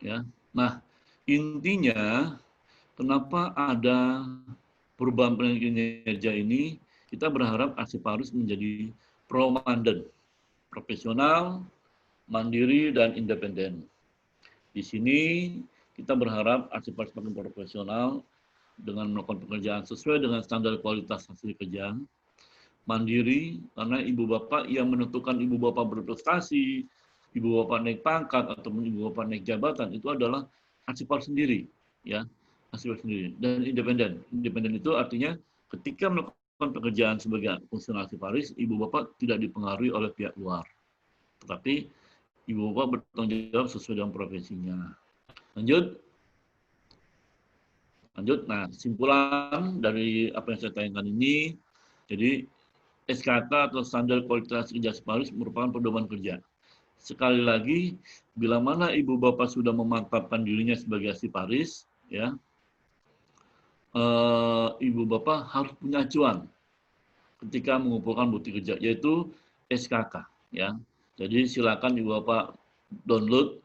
Ya. Nah, intinya kenapa ada perubahan penilaian kinerja ini? Kita berharap Arsip Paris menjadi pro-manden, profesional, mandiri, dan independen. Di sini kita berharap Arsip Paris makin profesional dengan melakukan pekerjaan sesuai dengan standar kualitas hasil kerja, mandiri, karena ibu bapak yang menentukan ibu bapak berprestasi, ibu bapak naik pangkat ataupun ibu bapak naik jabatan itu adalah Arsip Paris sendiri, ya, Arsip Paris sendiri. Dan independen. Independen itu artinya ketika melakukan pekerjaan sebagai fungsional Arsip Paris, ibu bapak tidak dipengaruhi oleh pihak luar, tetapi ibu bapak bertanggung jawab sesuai dengan profesinya. Lanjut. Nah, kesimpulan dari apa yang saya tayangkan ini, jadi SKK atau standar kualitas kerja Arsip Paris merupakan pedoman kerja. Sekali lagi, bila mana ibu bapak sudah memantapkan dirinya sebagai Arsip Paris, ya, ibu bapak harus punya acuan ketika mengumpulkan bukti kerja, yaitu SKK. Ya, jadi silakan ibu bapak download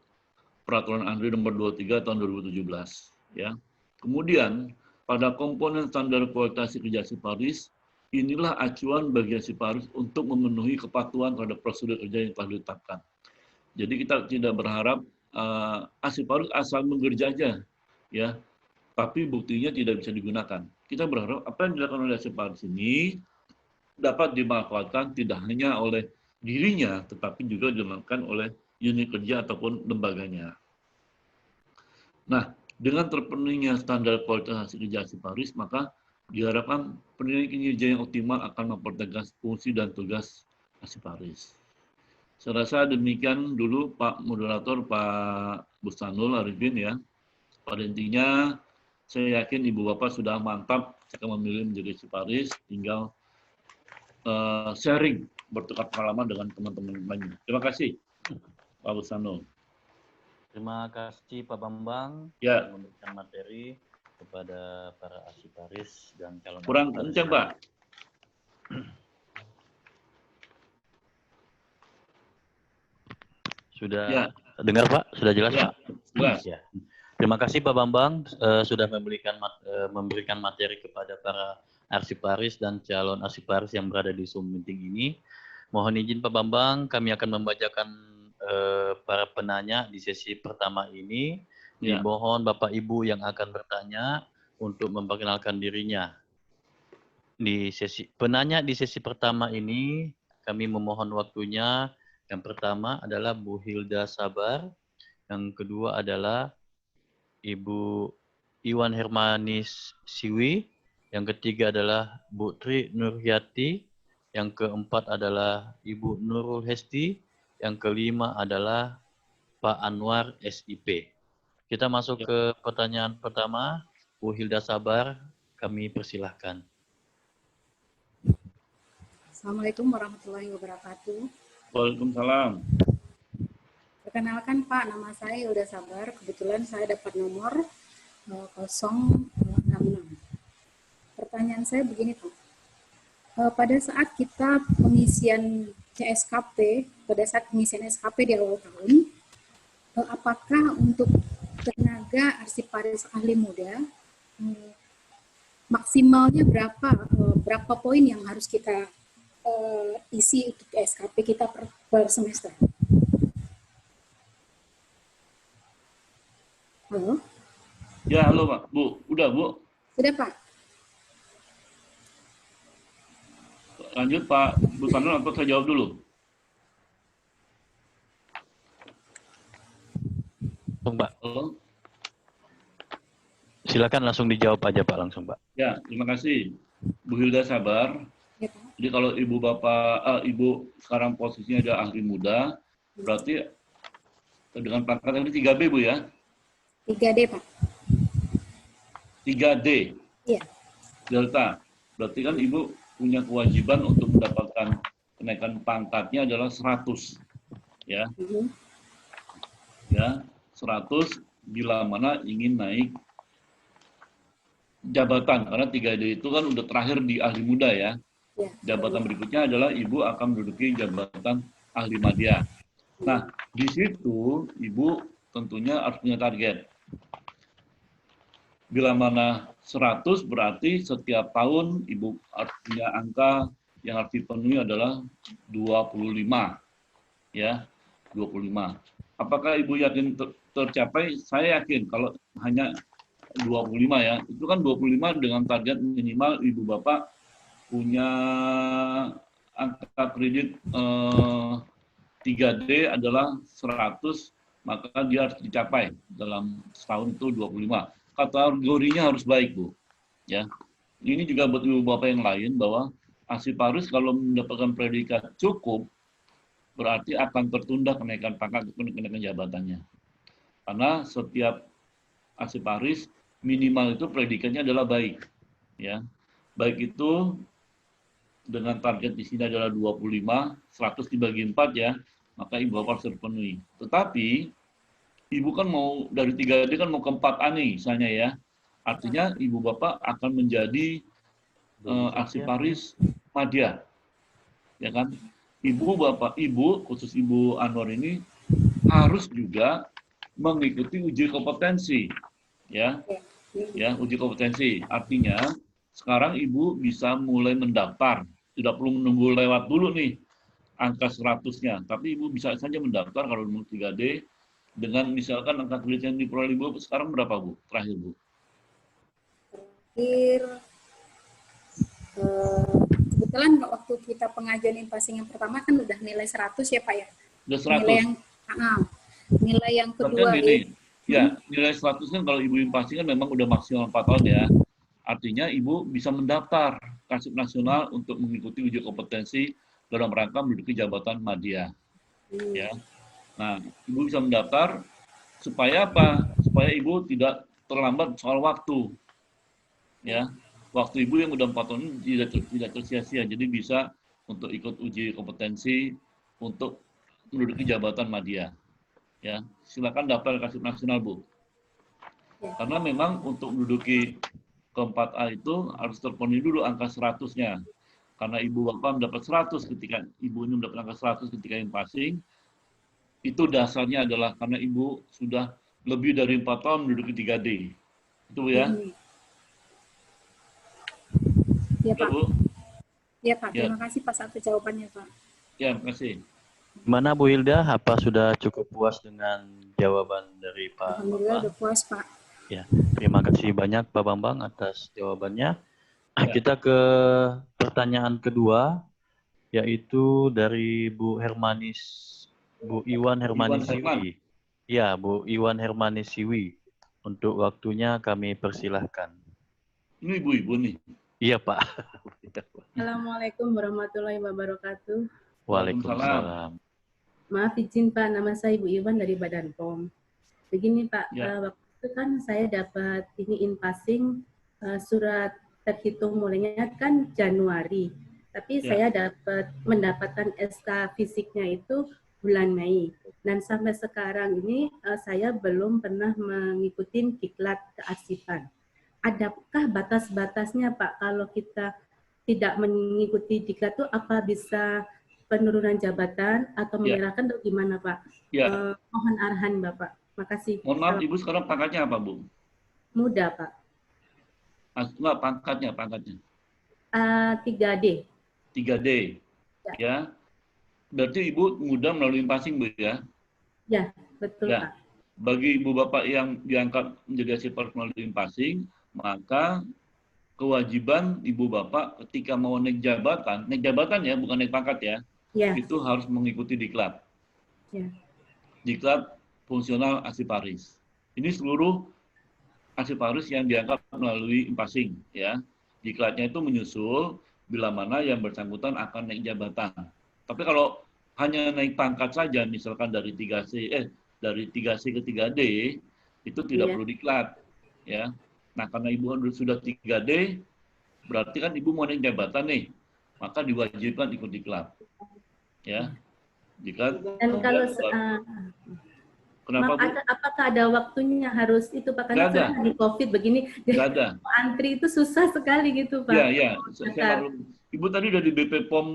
Peraturan Menteri Nomor 23 Tahun 2017. Ya, kemudian pada komponen standar kualitas kerja Arsip Paris, inilah acuan bagi Arsip Paris untuk memenuhi kepatuhan terhadap prosedur kerja yang telah ditetapkan. Jadi kita tidak berharap Arsip Paris asal bekerja aja, ya, tapi buktinya tidak bisa digunakan. Kita berharap apa yang dilakukan oleh Arsip Paris ini dapat dimanfaatkan tidak hanya oleh dirinya, tetapi juga dilakukan oleh unit kerja ataupun lembaganya. Nah, dengan terpenuhinya standar kualitas kerja Arsip Paris, maka diharapkan penilaian kinerja yang optimal akan mempertegas fungsi dan tugas Arsip Paris. Saya rasa demikian dulu Pak Moderator, Pak Bustanul Arifin ya. Pada intinya, saya yakin Ibu Bapak sudah mantap jika memilih menjadi Arsip Paris, tinggal sharing bertukar pengalaman dengan teman-teman lainnya. Terima kasih, Pak Busano. Terima kasih Pak Bambang Ya. telah memberikan materi kepada para arsiparis dan calon Kurang arsiparis. kencang, Pak. Sudah Ya. dengar Pak? Sudah jelas Ya, Pak? jelas. Ya. Terima kasih Pak Bambang sudah memberikan materi kepada para arsiparis dan calon arsiparis yang berada di Zoom meeting ini. Mohon izin Pak Bambang, kami akan membacakan para penanya di sesi pertama ini. Ya. Dimohon Bapak Ibu yang akan bertanya untuk memperkenalkan dirinya. Penanya di sesi pertama ini, kami memohon waktunya. Yang pertama adalah Bu Hilda Sabar, yang kedua adalah Ibu Iwan Hermanis Siwi, yang ketiga adalah Bu Tri Nurhyati, yang keempat adalah Ibu Nurul Hesti, yang kelima adalah Pak Anwar SIP. Kita masuk ke pertanyaan pertama. Bu Hilda Sabar, kami persilahkan. Assalamualaikum warahmatullahi wabarakatuh. Waalaikumsalam. Perkenalkan Pak, nama saya Hilda Sabar. Kebetulan saya dapat nomor 066. Pertanyaan saya begini Pak. Pada saat kita pengisian CSKP, pada saat pengisian SKP di awal tahun, apakah untuk tenaga arsiparis ahli muda maksimalnya berapa poin yang harus kita isi untuk SKP kita per semester? Halo? Ya, halo Pak. Bu, udah Bu. Sudah Pak. Lanjut Pak Busano atau saya jawab dulu? Pak. Halo? Silakan langsung dijawab aja Pak, langsung Pak. Ya, terima kasih. Bu Hilda Sabar. Ya, Pak. Jadi kalau Ibu sekarang posisinya ada ahli muda, berarti dengan pangkat ini 3B Bu ya? 3D Pak. 3D. Iya. Delta. Berarti kan Ibu punya kewajiban untuk mendapatkan kenaikan pangkatnya adalah 100. Ya. Ya, 100 bila mana ingin naik jabatan, karena 3D itu kan udah terakhir di ahli muda ya. Ya. Jabatan berikutnya adalah Ibu akan menduduki jabatan ahli madya. Nah, di situ Ibu tentunya harus punya target. Bila mana 100 berarti setiap tahun Ibu harus punya angka yang harus dipenuhi adalah 25. Ya, 25. Apakah Ibu yakin tercapai? Saya yakin kalau hanya 25 ya. Itu kan 25 dengan target minimal Ibu Bapak punya angka kredit 3D adalah 100, maka dia harus dicapai dalam setahun itu 25. Kategorinya harus baik, Bu. Ya. Ini juga buat Ibu Bapak yang lain bahwa arsiparis kalau mendapatkan predikat cukup berarti akan tertunda kenaikan pangkat ataupun kenaikan jabatannya. Karena setiap arsiparis minimal itu predikatnya adalah baik. Ya. Baik itu dengan target di sini adalah 25, 100 dibagi 4 ya, maka Ibu Bapak harus terpenuhi. Tetapi Ibu kan mau dari 3D kan mau ke 4A nih misalnya ya. Artinya Ibu Bapak akan menjadi arsiparis madya. Ya kan? Ibu Bapak, Ibu, khusus Ibu Anwar ini harus juga mengikuti uji kompetensi. Ya. Ya, uji kompetensi. Artinya sekarang Ibu bisa mulai mendaftar. Tidak perlu menunggu lewat dulu nih angka 100-nya. Tapi Ibu bisa saja mendaftar kalau mau 3D dengan misalkan angka kredit yang diperoleh Ibu sekarang berapa Bu? Terakhir Bu? Terakhir, kebetulan waktu kita pengajuan passing yang pertama kan udah nilai 100 ya Pak ya? Udah 100? Nilai yang kedua kan gini, ya nilai 100 kan kalau Ibu passing kan memang udah maksimal 4 tahun ya. Artinya Ibu bisa mendaftar Kasib Nasional untuk mengikuti uji kompetensi dalam rangka menduduki jabatan madya. Ya. Nah, Ibu bisa mendaftar supaya apa? Supaya Ibu tidak terlambat soal waktu. Ya. Waktu Ibu yang udah 4 tahun tidak tersia-sia, jadi bisa untuk ikut uji kompetensi untuk menduduki jabatan media. Ya, silakan daftar Kasih Nasional, Bu. Ya. Karena memang untuk menduduki keempat A itu harus terpenuhi dulu angka 100-nya. Karena ibu bapak mendapat 100 ketika ibu ini mendapat angka 100 ketika yang passing, itu dasarnya adalah karena ibu sudah lebih dari 4 tahun menduduki 3D. Itu Bu, ya. Ya Udah, Pak. Bu? Ya Pak, Ya. terima kasih Pak atas jawabannya Pak. Ya, terima kasih. Gimana Bu Hilda? Apa sudah cukup puas dengan jawaban dari Pak Alhamdulillah Bambang? udah puas Pak. Ya, terima kasih banyak Pak Bambang atas jawabannya. Ya. Kita ke pertanyaan kedua, yaitu dari Bu Iwan Hermani Iwan Herman. Siwi. Ya, Bu Iwan Hermani Siwi. Untuk waktunya kami persilahkan. Ini ibu-ibu nih. Iya Pak. Assalamualaikum warahmatullahi wabarakatuh. Waalaikumsalam. Maaf izin Pak, nama saya Ibu Iwan dari Badan POM. Begini Pak, Ya. waktu itu kan saya dapat ini in passing surat terhitung mulainya kan Januari. Tapi Ya. saya mendapatkan SK fisiknya itu bulan Mei. Dan sampai sekarang ini saya belum pernah mengikuti diklat kearsipan. Adakah batas-batasnya Pak kalau kita tidak mengikuti diklat itu apa bisa penurunan jabatan atau menyerahkan atau gimana Pak? Ya. Mohon arahan Bapak. Makasih. Mohon maaf, Ibu sekarang pangkatnya apa, Bu? Muda Pak. Enggak, pangkatnya. 3D. 3D. Ya. Berarti Ibu muda melalui passing, Bu, ya? Ya, betul Ya. Pak. Bagi Ibu Bapak yang diangkat menjadi asipar melalui passing, maka kewajiban Ibu Bapak ketika mau naik jabatan ya, bukan naik pangkat ya, Ya. itu harus mengikuti diklat. Ya. Diklat fungsional asiparis. Ini seluruh asiparis yang diangkat melalui passing ya. Diklatnya itu menyusul bila mana yang bersangkutan akan naik jabatan. Tapi kalau hanya naik pangkat saja, misalkan dari 3C ke 3D, itu tidak perlu diklat ya. Nah, karena Ibu sudah 3D, berarti kan Ibu mau naik jabatan nih, maka diwajibkan ikut diklat. Ya. Diklat. Dan kalau kenapa, Bu? apakah ada waktunya harus itu Pak? Karena sekarang di COVID begini, Nggak ada. antri itu susah sekali gitu Pak. Ya. Ibu tadi dari BP POM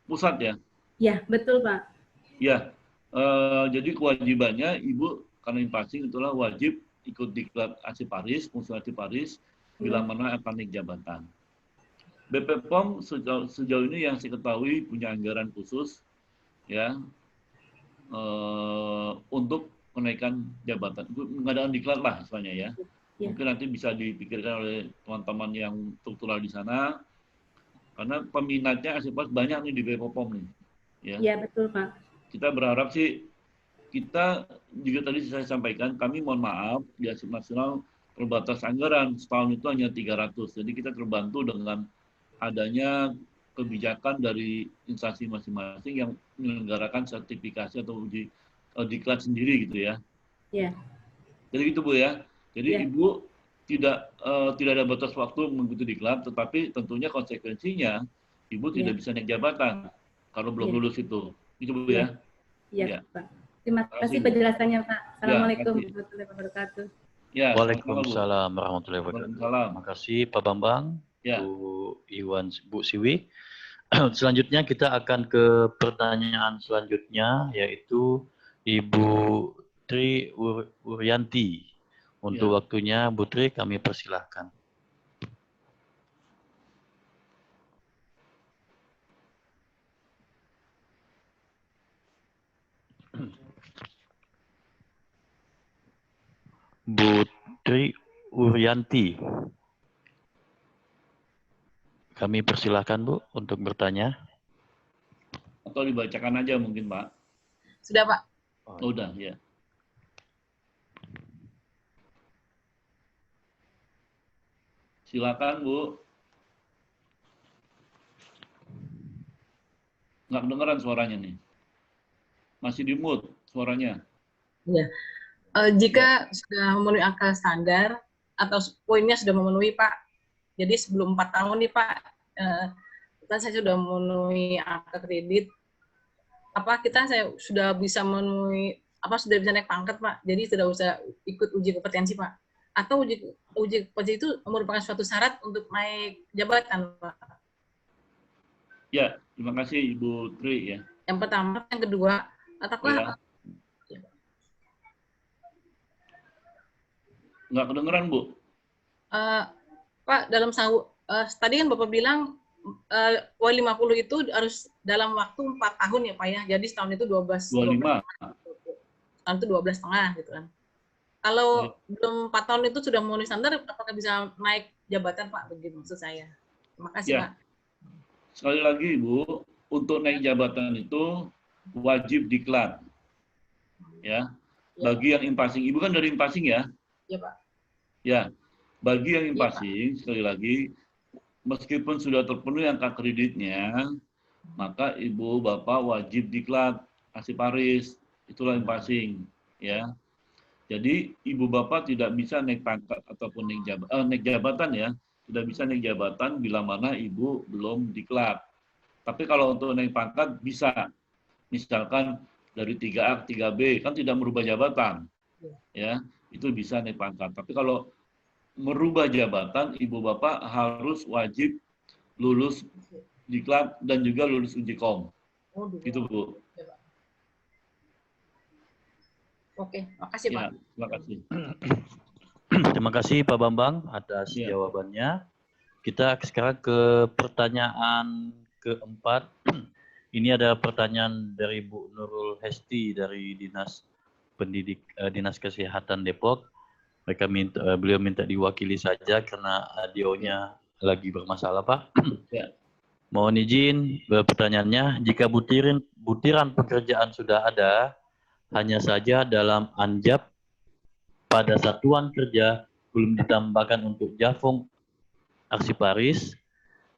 pusat ya? Ya, betul Pak. Ya, jadi kewajibannya Ibu karena passing itulah wajib ikut diklat asiparis, fungsi asiparis, bila mana akan naik jabatan. BP POM sejauh ini yang saya ketahui punya anggaran khusus ya untuk kenaikan jabatan. Itu mengadakan diklat lah istilahnya ya. Mungkin nanti bisa dipikirkan oleh teman-teman yang struktural di sana, karena peminatnya asiparis banyak nih di BP POM nih. Ya, betul Pak. Kita berharap sih, kita juga tadi saya sampaikan, kami mohon maaf di Asip Nasional terbatas anggaran, setahun itu hanya 300. Jadi kita terbantu dengan adanya kebijakan dari instansi masing-masing yang menyelenggarakan sertifikasi atau uji diklat sendiri gitu ya. Iya. Jadi gitu Bu ya. Jadi Ibu tidak ada batas waktu mengikuti diklat, tetapi tentunya konsekuensinya Ibu tidak bisa naik jabatan kalau belum lulus itu. Itu Bu ya. Iya Pak. Terima kasih penjelasannya Pak. Assalamualaikum warahmatullahi wabarakatuh. Ya, Waalaikumsalam warahmatullahi wabarakatuh. Terima kasih Pak Bambang, Bu Iwan, Bu Siwi. Selanjutnya kita akan ke pertanyaan selanjutnya, yaitu Ibu Tri Wuryanti. Untuk waktunya, Bu Tri, kami persilahkan. Bu Tri Wuryanti. Kami persilahkan Bu untuk bertanya. Atau dibacakan aja mungkin Pak. Sudah Pak. Oh, udah ya. Silakan Bu. Nggak kedengeran suaranya nih. Masih di mute suaranya. Ya. Jika sudah memenuhi angka standar atau poinnya sudah memenuhi Pak, jadi sebelum 4 tahun nih Pak, Kebetulan saya sudah memenuhi angka kredit. Apa saya sudah bisa memenuhi sudah bisa naik pangkat, Pak. Jadi sudah usah ikut uji kompetensi, Pak. Atau uji kompetensi itu merupakan suatu syarat untuk naik jabatan, Pak. Ya, terima kasih Ibu Tri ya. Yang pertama, yang kedua, apakah nggak kedengeran, Bu? Pak, dalam tadi kan Bapak bilang W50 itu harus dalam waktu 4 tahun ya, Pak ya. Jadi setahun itu 25. Setahun itu 12,5 gitu kan. Kalau belum 4 tahun itu sudah memenuhi standar, apakah bisa naik jabatan, Pak? Begitu maksud saya. Terima kasih, Ya. Pak. Sekali lagi, Ibu, untuk naik jabatan itu wajib diklat. Ya. Bagi yang impasing, Ibu kan dari impasing ya? Iya, Pak. Ya. Bagi yang impasing, sekali lagi, meskipun sudah terpenuhi angka kreditnya, maka Ibu Bapak wajib diklat Asiparis. Itulah impasing, ya. Jadi Ibu Bapak tidak bisa naik pangkat ataupun naik jabatan ya, tidak bisa naik jabatan bila mana Ibu belum diklat. Tapi kalau untuk naik pangkat bisa, misalkan dari 3A ke 3B kan tidak merubah jabatan, ya itu bisa naik pangkat. Tapi kalau merubah jabatan, Ibu Bapak harus wajib lulus diklat dan juga lulus uji kom. Gitu Bu. Oke, makasih Pak. Ya, terima kasih. Terima kasih Pak Bambang atas jawabannya. Kita sekarang ke pertanyaan keempat. Ini ada pertanyaan dari Bu Nurul Hesti dari Dinas Kesehatan Depok. Beliau minta diwakili saja karena audionya lagi bermasalah, Pak. Ya. Mohon izin pertanyaannya, jika butiran pekerjaan sudah ada, hanya saja dalam anjab pada satuan kerja belum ditambahkan untuk Jafung Arsiparis,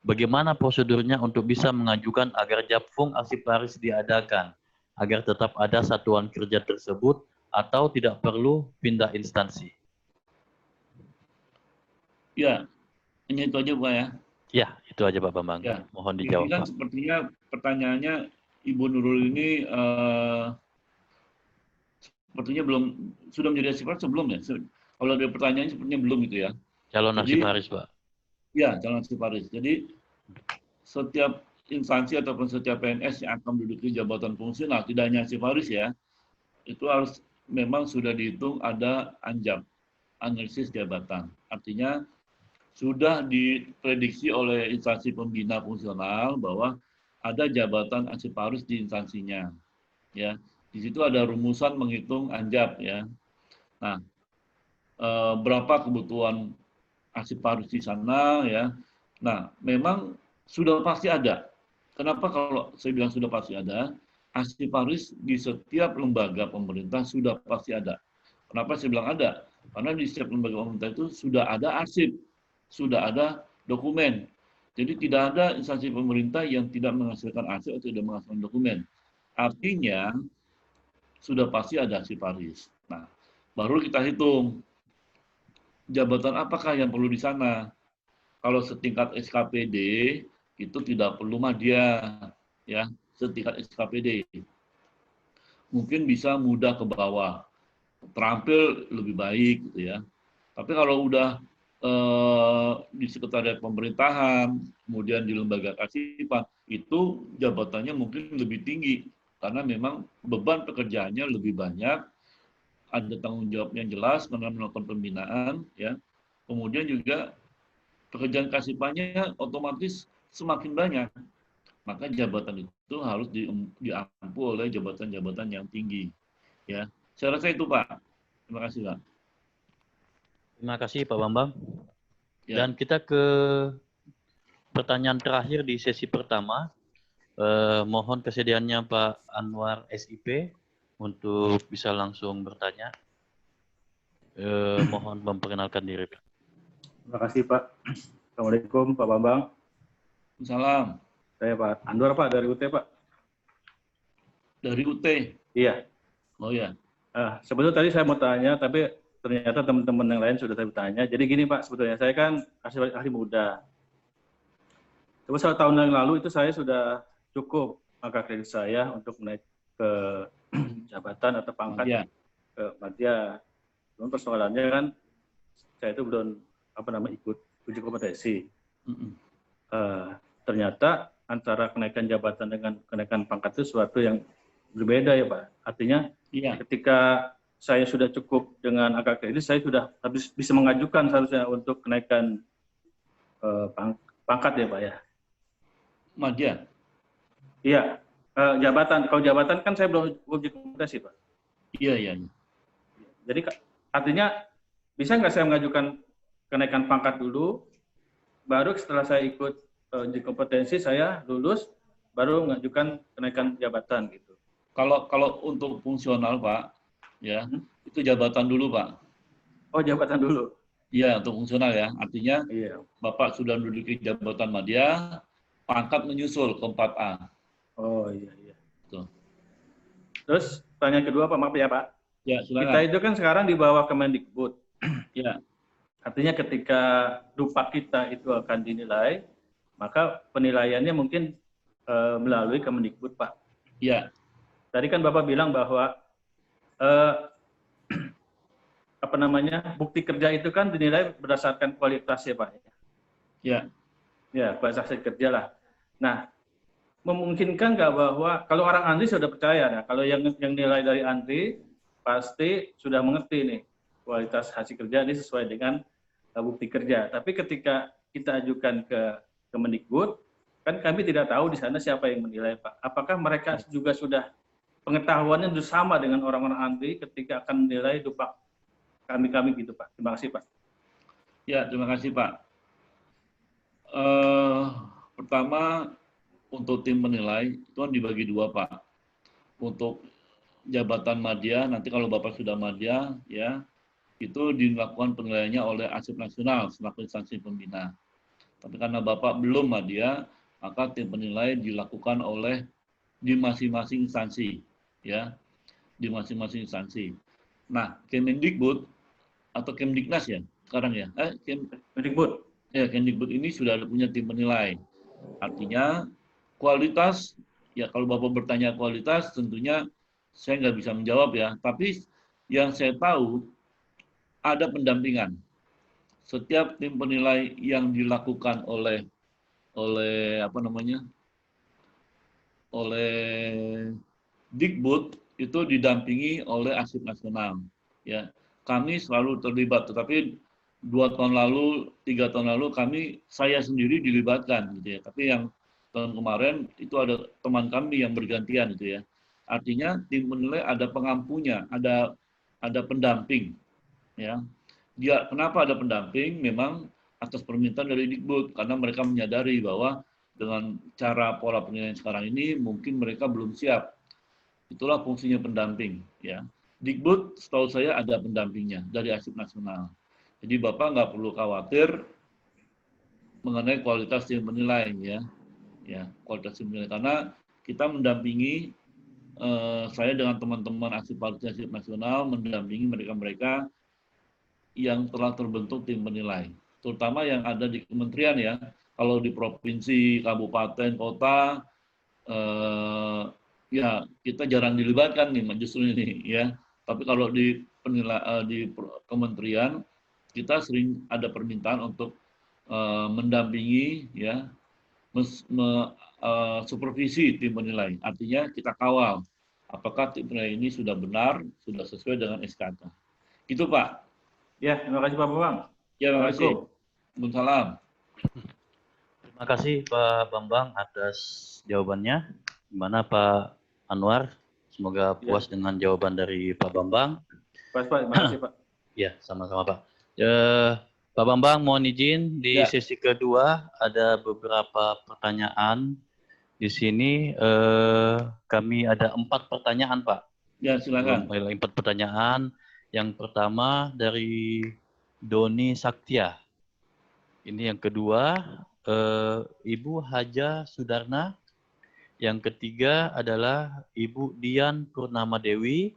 bagaimana prosedurnya untuk bisa mengajukan agar Jafung Arsiparis diadakan, agar tetap ada satuan kerja tersebut atau tidak perlu pindah instansi? Ya, hanya itu aja Pak ya. Ya, itu aja Pak Bambang. Ya. Mohon dijawab Ini kan Pak. sepertinya pertanyaannya Ibu Nurul ini sepertinya belum sudah menjadi Arsiparis sebelum ya. Kalau ada pertanyaannya sepertinya belum gitu ya. Calon Arsiparis Pak. Ya, calon Arsiparis. Jadi setiap instansi ataupun setiap PNS yang akan menduduki jabatan fungsional, tidak hanya Arsiparis ya, itu harus memang sudah dihitung ada anjab, analisis jabatan. Artinya sudah diprediksi oleh instansi pembina fungsional bahwa ada jabatan Arsiparis di instansinya. Ya, di situ ada rumusan menghitung anjab ya. Nah, berapa kebutuhan Arsiparis di sana ya. Nah, memang sudah pasti ada. Kenapa kalau saya bilang sudah pasti ada? Arsiparis di setiap lembaga pemerintah sudah pasti ada. Kenapa saya bilang ada? Karena di setiap lembaga pemerintah itu sudah ada arsip, sudah ada dokumen. Jadi tidak ada instansi pemerintah yang tidak menghasilkan arsip atau tidak menghasilkan dokumen. Artinya sudah pasti ada Arsiparis. Nah, baru kita hitung jabatan apakah yang perlu di sana. Kalau setingkat SKPD itu tidak perlu madya, ya, setingkat SKPD. Mungkin bisa mudah ke bawah, terampil lebih baik gitu ya. Tapi kalau udah di sekretariat pemerintahan, kemudian di lembaga kearsipan, itu jabatannya mungkin lebih tinggi karena memang beban pekerjaannya lebih banyak, ada tanggung jawab yang jelas karena melakukan pembinaan, ya. Kemudian juga pekerjaan kearsipannya otomatis semakin banyak, maka jabatan itu harus diampu oleh jabatan-jabatan yang tinggi, ya. Saya rasa itu Pak. Terima kasih Pak. Terima kasih Pak Bambang. Ya. Dan kita ke pertanyaan terakhir di sesi pertama. Mohon kesediaannya Pak Anwar SIP untuk bisa langsung bertanya. Mohon memperkenalkan diri. Terima kasih Pak. Assalamualaikum Pak Bambang. Salam. Saya Pak Anwar Pak dari UT Pak. Dari UT? Iya. Oh ya. Sebetulnya tadi saya mau tanya, tapi ternyata teman-teman yang lain sudah saya tanya. Jadi gini Pak, sebetulnya saya kan ahli muda. Coba 1 tahun yang lalu itu saya sudah cukup angka kredit saya untuk naik ke jabatan atau pangkat Ya. ke madya. Cuman persoalannya kan saya itu belum ikut uji kompetensi. Ternyata antara kenaikan jabatan dengan kenaikan pangkat itu sesuatu yang berbeda ya Pak. Artinya ketika saya sudah cukup dengan angka kredit, saya sudah habis bisa mengajukan seharusnya untuk kenaikan pangkat ya Pak ya. Madya. Iya, jabatan. Kalau jabatan kan saya belum uji kompetensi Pak. Iya. Jadi artinya bisa nggak saya mengajukan kenaikan pangkat dulu, baru setelah saya ikut uji kompetensi saya lulus, baru mengajukan kenaikan jabatan gitu. Kalau untuk fungsional Pak, ya itu jabatan dulu Pak. Oh jabatan dulu. Iya untuk fungsional ya, artinya Bapak sudah menduduki jabatan madya, pangkat menyusul ke 4A. Oh iya. Tuh. Terus pertanyaan kedua Pak, maaf ya Pak. Ya silakan. Kita itu kan sekarang di bawah Kemendikbud. Ya. Artinya ketika dupak kita itu akan dinilai, maka penilaiannya mungkin melalui Kemendikbud Pak. Ya. Tadi kan Bapak bilang bahwa bukti kerja itu kan dinilai berdasarkan kualitas ya Pak. Ya. Ya, kualitas kerja lah. Nah, memungkinkan nggak bahwa kalau orang antri sudah percaya, nah kalau yang nilai dari antri pasti sudah mengerti nih kualitas hasil kerja ini sesuai dengan bukti kerja. Tapi ketika kita ajukan ke Kemendikbud, kan kami tidak tahu di sana siapa yang menilai Pak. Apakah mereka juga sudah pengetahuannya sudah sama dengan orang-orang antri ketika akan menilai dupak kami gitu Pak. Terima kasih Pak. Ya, terima kasih Pak. Pertama, untuk tim penilai itu kan dibagi dua Pak. Untuk jabatan madya, nanti kalau Bapak sudah madya, ya itu dilakukan penilaiannya oleh Arsip Nasional selaku instansi pembina. Tapi karena Bapak belum madya, maka tim penilai dilakukan oleh di masing-masing instansi, ya, di masing-masing instansi. Nah, Kemendikbud atau Kemdiknas ya sekarang ya, Kemendikbud. Ya, Kemdikbud ini sudah punya tim penilai. Artinya kualitas, ya kalau Bapak bertanya kualitas, tentunya saya nggak bisa menjawab ya. Tapi yang saya tahu ada pendampingan. Setiap tim penilai yang dilakukan oleh Dikbud itu didampingi oleh Arsip Nasional. Ya, kami selalu terlibat, tetapi 2 tahun lalu, 3 tahun lalu saya sendiri dilibatkan gitu ya. Tapi yang tahun kemarin itu ada teman kami yang bergantian gitu ya. Artinya tim penilai ada pengampunya, ada pendamping ya. Kenapa ada pendamping? Memang atas permintaan dari Dikbud karena mereka menyadari bahwa dengan cara pola penilaian sekarang ini mungkin mereka belum siap. Itulah fungsinya pendamping ya. Dikbud setahu saya ada pendampingnya dari Arsip Nasional. Jadi Bapak nggak perlu khawatir mengenai kualitas tim penilai ya kualitas tim penilai karena kita mendampingi saya dengan teman-teman Arsip Nasional mendampingi mereka yang telah terbentuk tim penilai, terutama yang ada di kementerian ya. Kalau di provinsi, kabupaten, kota, ya kita jarang dilibatkan nih justru ini ya. Tapi kalau di kementerian kita sering ada permintaan untuk mendampingi ya, supervisi tim penilai. Artinya kita kawal apakah tim penilai ini sudah benar, sudah sesuai dengan SKK. Gitu Pak. Ya, terima kasih Pak Bambang. Ya, terima kasih. Waalaikumsalam. Terima kasih Pak Bambang atas jawabannya. Gimana Pak Anwar? Semoga puas dengan jawaban dari Pak Bambang. Puas Pak, terima kasih Pak. Ya, sama-sama Pak. Pak Bambang mohon izin di sesi kedua ada beberapa pertanyaan. Di sini kami ada 4 pertanyaan Pak. Ya, silakan. 4 pertanyaan. Yang pertama dari Doni Saktia. Ini yang kedua, Ibu Haja Sudarna. Yang ketiga adalah Ibu Dian Purnama Dewi.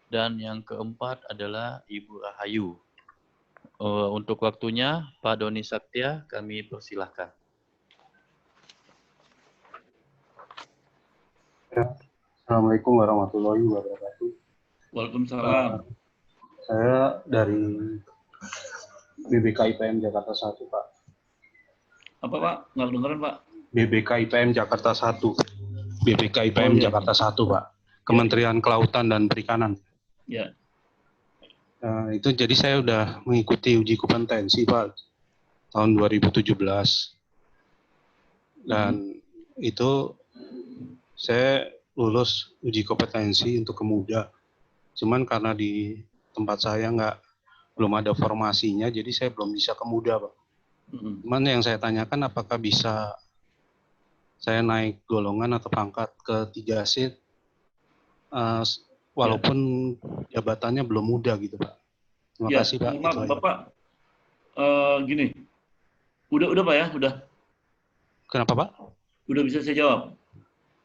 Dan yang keempat adalah Ibu Rahayu. Untuk waktunya, Pak Doni Saktia, kami persilahkan. Assalamualaikum warahmatullahi wabarakatuh. Waalaikumsalam. Saya dari BBK IPM Jakarta 1, Pak. Apa Pak? Nggak dengeran Pak? BBK IPM Jakarta 1. BBK Oh, IPM iya. Jakarta 1, Pak. Kementerian Kelautan dan Perikanan. Ya. Itu jadi saya udah mengikuti uji kompetensi, Pak, tahun 2017. Dan itu saya lulus uji kompetensi untuk Kemuda. Cuman karena di tempat saya belum ada formasinya, jadi saya belum bisa Kemuda, Pak. Cuman yang saya tanyakan apakah bisa saya naik golongan atau pangkat ke 3C walaupun jabatannya belum muda gitu, Pak. Terima Ya, kasih, Pak. maaf, Bapak, gini, udah Pak ya, udah. Kenapa, Pak? Udah bisa saya jawab?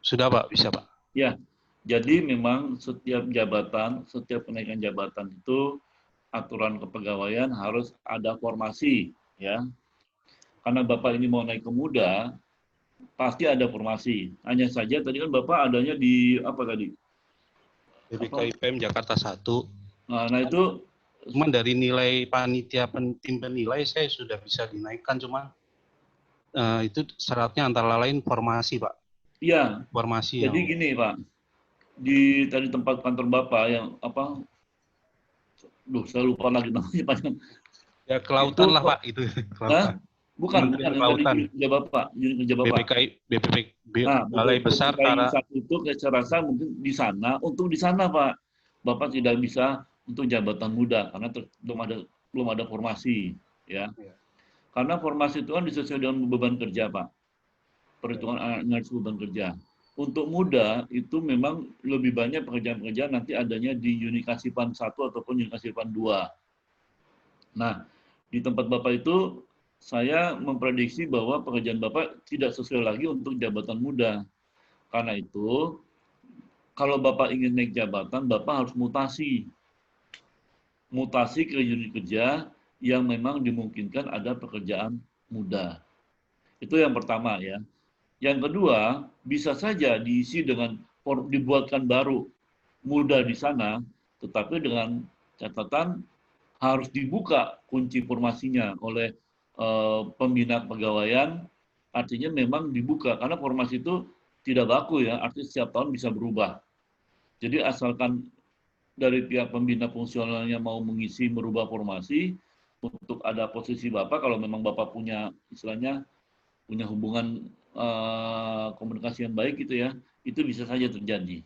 Sudah, Pak, bisa, Pak. Ya, jadi memang setiap jabatan, setiap kenaikan jabatan itu aturan kepegawaian harus ada formasi, ya. Karena Bapak ini mau naik ke muda, pasti ada formasi. Hanya saja tadi kan Bapak adanya di apa tadi? BBK IPM Jakarta 1. Nah itu cuman dari nilai panitia tim penilai saya sudah bisa dinaikkan, cuman itu syaratnya antara lain formasi, Pak. Iya. Formasi. Jadi gini, Pak. Di tadi tempat kantor Bapak yang apa? Saya lupa lagi namanya panjang. Ya kelautan itu, lah Pak itu. Hah? Bukan kelautan. Kerja Bapak, unit kerja Bapak. Balai Besar itu saya rasa mungkin di sana, untuk di sana Pak, Bapak tidak bisa untuk jabatan muda karena belum ada formasi, ya. Karena formasi itu kan disesuaikan dengan beban kerja, Pak. Perhitungan analis beban kerja. Untuk muda itu memang lebih banyak pekerjaan-pekerjaan nanti adanya di unit Kasipan 1 ataupun unit Kasipan 2. Nah, di tempat Bapak itu saya memprediksi bahwa pekerjaan Bapak tidak sesuai lagi untuk jabatan muda. Karena itu, kalau Bapak ingin naik jabatan, Bapak harus mutasi. Mutasi ke unit kerja yang memang dimungkinkan ada pekerjaan muda. Itu yang pertama ya. Yang kedua, bisa saja diisi dengan dibuatkan baru muda di sana, tetapi dengan catatan harus dibuka kunci formasinya oleh pembina kepegawaian, artinya memang dibuka karena formasi itu tidak baku ya, artinya setiap tahun bisa berubah. Jadi asalkan dari pihak pembina fungsionalnya mau mengisi merubah formasi untuk ada posisi Bapak, kalau memang Bapak punya istilahnya punya hubungan komunikasi yang baik gitu ya, itu bisa saja terjadi.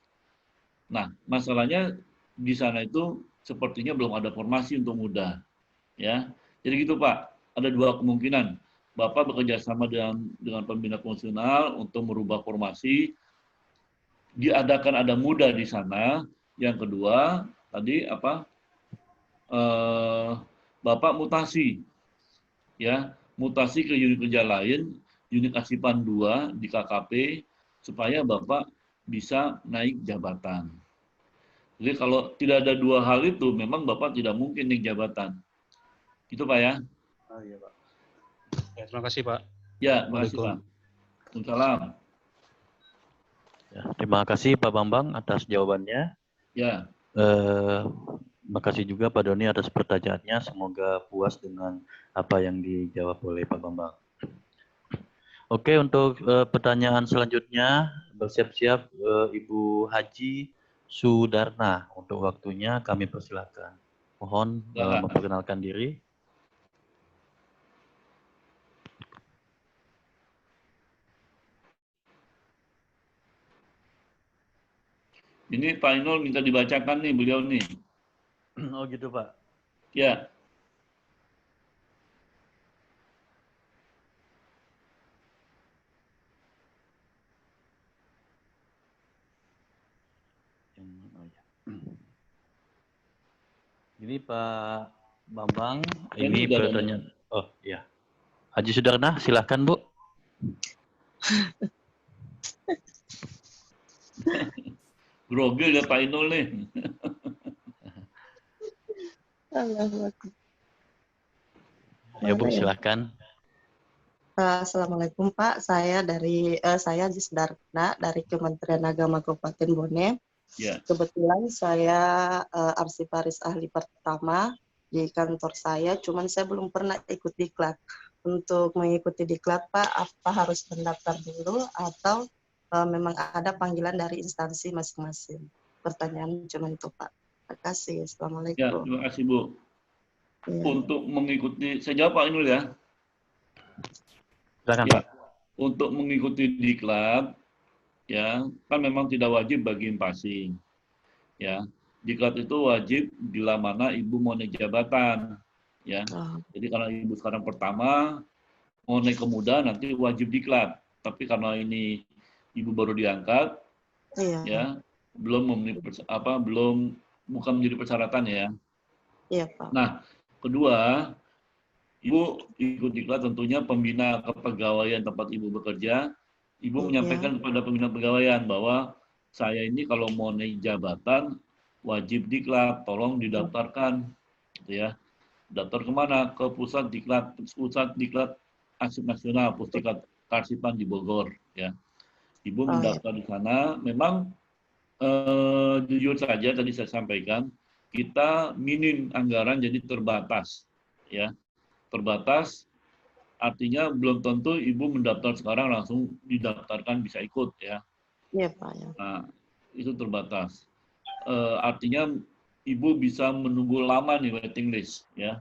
Nah, masalahnya di sana itu sepertinya belum ada formasi untuk muda, ya. Jadi gitu Pak. Ada dua kemungkinan. Bapak bekerja sama dengan pembina fungsional untuk merubah formasi, diadakan ada muda di sana. Yang kedua, tadi apa? Bapak mutasi, ya, mutasi ke unit kerja lain, unit Kasipan 2 di KKP, supaya Bapak bisa naik jabatan. Jadi kalau tidak ada dua hal itu, memang Bapak tidak mungkin naik jabatan. Gitu Pak ya. Iya Pak. Ya, terima kasih Pak. Ya, terima kasih Pak. Waalaikumsalam. Ya, terima kasih Pak Bambang atas jawabannya. Ya. Terima kasih juga Pak Doni atas pertanyaannya. Semoga puas dengan apa yang dijawab oleh Pak Bambang. Oke, untuk pertanyaan selanjutnya bersiap-siap Ibu Haji Sudarna. Untuk waktunya kami persilakan. Mohon memperkenalkan diri. Ini Pak Inul minta dibacakan nih beliau nih. Oh gitu Pak. Ya. Ini Pak Bambang, ini pertanyaan. Oh iya. Haji Sudarna, silahkan Bu. Grogel ya Pak Inul nih. Ya Bu, silahkan. Assalamualaikum Pak, saya Jisdarna dari Kementerian Agama Kabupaten Bone. Ya. Kebetulan saya arsiparis ahli pertama di kantor saya, cuman saya belum pernah ikut diklat. Untuk mengikuti diklat Pak, apa harus mendaftar dulu atau memang ada panggilan dari instansi masing-masing? Pertanyaan cuma itu Pak. Terima kasih. Ya, Assalamualaikum. terima kasih Bu. Ya. Untuk mengikuti, saya jawab Pak Inul ya. Silakan Ya, Pak. untuk mengikuti diklat, ya kan memang tidak wajib bagi passing. Ya, diklat itu wajib bila mana ibu mau naik jabatan. Ya, jadi karena ibu sekarang pertama mau naik ke muda nanti wajib diklat. Tapi karena ini ibu baru diangkat, ya belum memenuhi bukan menjadi persyaratan ya. Iya Pak. Nah, kedua, Ibu ikut diklat tentunya pembina kepegawaian tempat Ibu bekerja. Ibu menyampaikan kepada pembina kepegawaian bahwa saya ini kalau mau naik jabatan wajib diklat, tolong didaftarkan, gitu ya. Daftar kemana? Ke pusat diklat Arsip Nasional, Pusdikat Karsipan di Bogor, ya. Ibu mendaftar di sana. Memang jujur saja tadi saya sampaikan kita minim anggaran jadi terbatas, ya. Terbatas artinya belum tentu ibu mendaftar sekarang langsung didaftarkan bisa ikut ya. Iya Pak ya. Nah, itu terbatas. Artinya ibu bisa menunggu lama nih waiting list ya.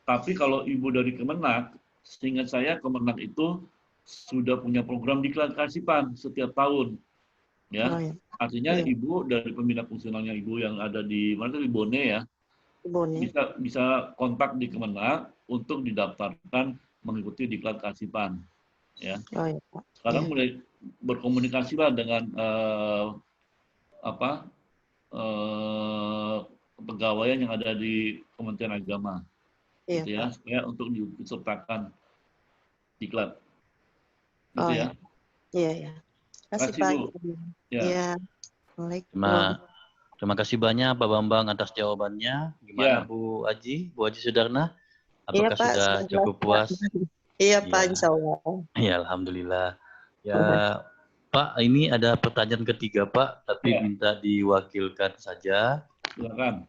Tapi kalau ibu dari Kemenak, seingat saya Kemenak itu sudah punya program diklat Karsipan setiap tahun. Ya. Oh, ya. Artinya Ya. ibu dari pembina fungsionalnya ibu yang ada di mana di Bone ya. Bone. Bisa kontak di Kemenak untuk didaftarkan mengikuti diklat Karsipan. Ya. Oh, ya, Pak. Sekarang Ya. mulai berkomunikasilah dengan kepegawaian yang ada di Kementerian Agama, Iya, gitu ya, Pak. supaya untuk disertakan diklat. Gitu Oh, ya. Iya, ya. Terima kasih Pak. Ya. Ya. Assalamualaikum. Terima kasih banyak Pak Bambang atas jawabannya. Gimana Ya. Bu Haji Sudarna? Iya, Apakah Pak, sudah cukup puas? Iya Pak, Ya. insya Allah. Ya, alhamdulillah. Ya, Pak, ini ada pertanyaan ketiga Pak, tapi minta diwakilkan saja. Silakan.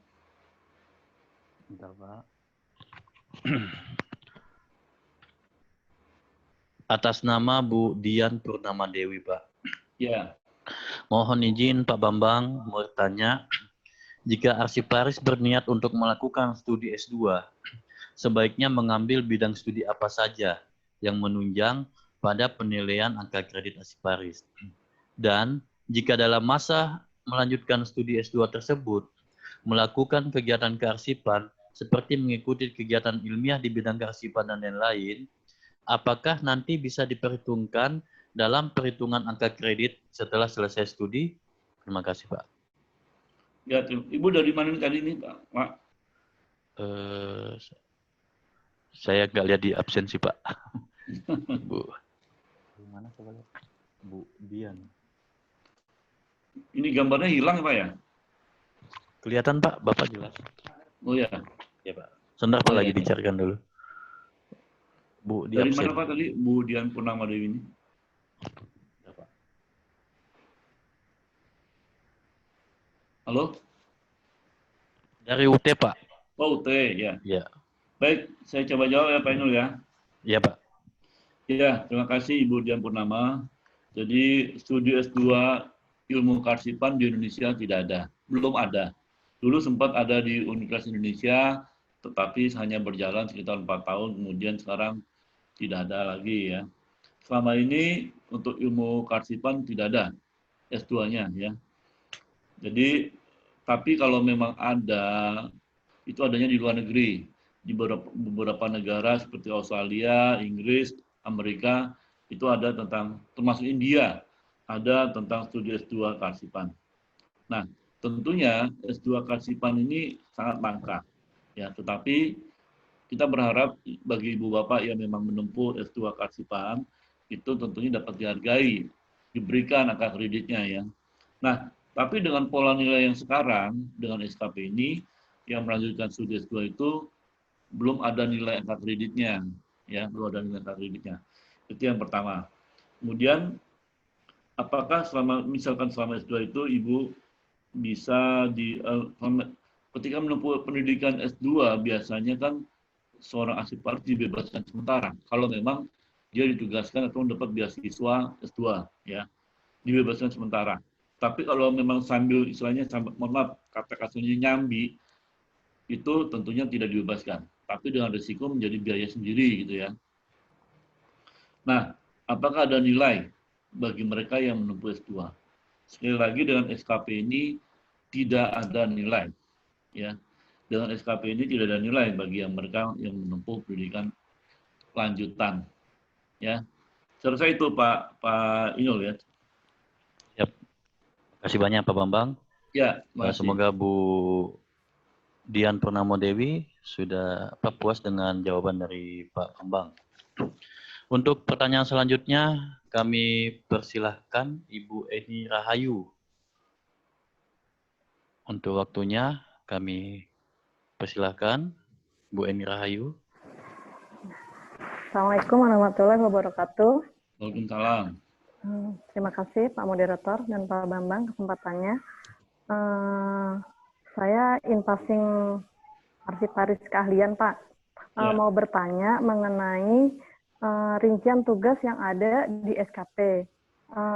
Bentar Pak. Atas nama Bu Dian Purnama Dewi Pak. Ya. Mohon izin Pak Bambang mau tanya, jika arsiparis berniat untuk melakukan studi S2, sebaiknya mengambil bidang studi apa saja yang menunjang pada penilaian angka kredit arsiparis. Dan jika dalam masa melanjutkan studi S2 tersebut, melakukan kegiatan kearsipan seperti mengikuti kegiatan ilmiah di bidang kearsipan dan lain-lain, apakah nanti bisa diperhitungkan dalam perhitungan angka kredit setelah selesai studi? Terima kasih Pak. Ya, Ibu dari mana tadi ini Pak? Saya nggak lihat di absensi Pak. Bu. Mana coba lihat? Bu Dian. Ini gambarnya hilang Pak ya? Kelihatan Pak, Bapak jelas. Oh ya. Ya Pak. Sebentar Pak lagi dicarikan dulu. Bu di dari absen. mana Pak tadi? Bu Dian Purnama Dewi ini? Halo? Dari UT Pak. Oh UT ya. Ya. Baik, saya coba jawab ya Pak Inul ya. Iya Pak. Ya, terima kasih Ibu Dian Purnama. Jadi studi S2 ilmu kearsipan di Indonesia tidak ada, belum ada. Dulu sempat ada di Universitas Indonesia, tetapi hanya berjalan sekitar 4 tahun, kemudian sekarang tidak ada lagi ya. Selama ini untuk ilmu kearsipan tidak ada S2-nya ya. Jadi, tapi kalau memang ada, itu adanya di luar negeri. Di beberapa negara seperti Australia, Inggris, Amerika, itu ada tentang, termasuk India, ada tentang studi S2 kearsipan. Nah, tentunya S2 kearsipan ini sangat langka. Ya, tetapi kita berharap bagi ibu bapak yang memang menempuh S2 kearsipan, itu tentunya dapat dihargai, diberikan angka kreditnya ya. Nah, tapi dengan pola nilai yang sekarang, dengan SKP ini, yang melanjutkan studi S2 itu belum ada nilai angka kreditnya, ya, belum ada nilai angka kreditnya. Itu yang pertama. Kemudian, apakah misalkan selama S2 itu Ibu bisa ketika menempuh pendidikan S2 biasanya kan seorang arsiparis dibebaskan sementara kalau memang dia ditugaskan atau mendapat beasiswa S2 ya, dibebaskan sementara. Tapi kalau memang sambil istilahnya mohon maaf kata kasarnya nyambi itu tentunya tidak dibebaskan, tapi dengan risiko menjadi biaya sendiri gitu ya. Nah, apakah ada nilai bagi mereka yang menempuh S2? Sekali lagi dengan SKP ini tidak ada nilai ya. Dengan SKP ini tidak ada nilai bagi yang mereka yang menempuh pendidikan lanjutan ya. Selesai itu Pak Inul ya. Yap. Terima kasih banyak Pak Bambang. Ya, makasih. Semoga Bu Dian Purnamo Dewi sudah puas dengan jawaban dari Pak Bambang. Untuk pertanyaan selanjutnya kami persilahkan Ibu Eni Rahayu. Untuk waktunya kami persilahkan Bu Eni Rahayu. Assalamualaikum warahmatullahi wabarakatuh. Waalaikumsalam. Terima kasih Pak Moderator dan Pak Bambang kesempatannya. Saya in-passing arsiparis keahlian Pak. Mau bertanya mengenai rincian tugas yang ada di SKP.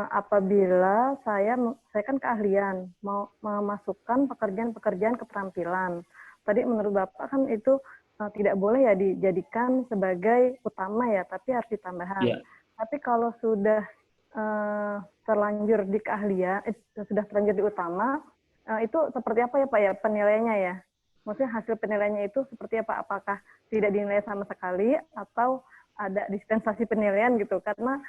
Apabila saya kan keahlian mau memasukkan pekerjaan-pekerjaan keterampilan. Tadi menurut Bapak kan itu tidak boleh ya dijadikan sebagai utama ya, tapi harus ditambahkan. Yeah. Tapi kalau sudah terlanjur di keahlian, sudah terlanjur di utama, itu seperti apa ya Pak ya penilaiannya ya? Maksudnya hasil penilaiannya itu seperti apa? Apakah tidak dinilai sama sekali atau ada dispensasi penilaian gitu? Karena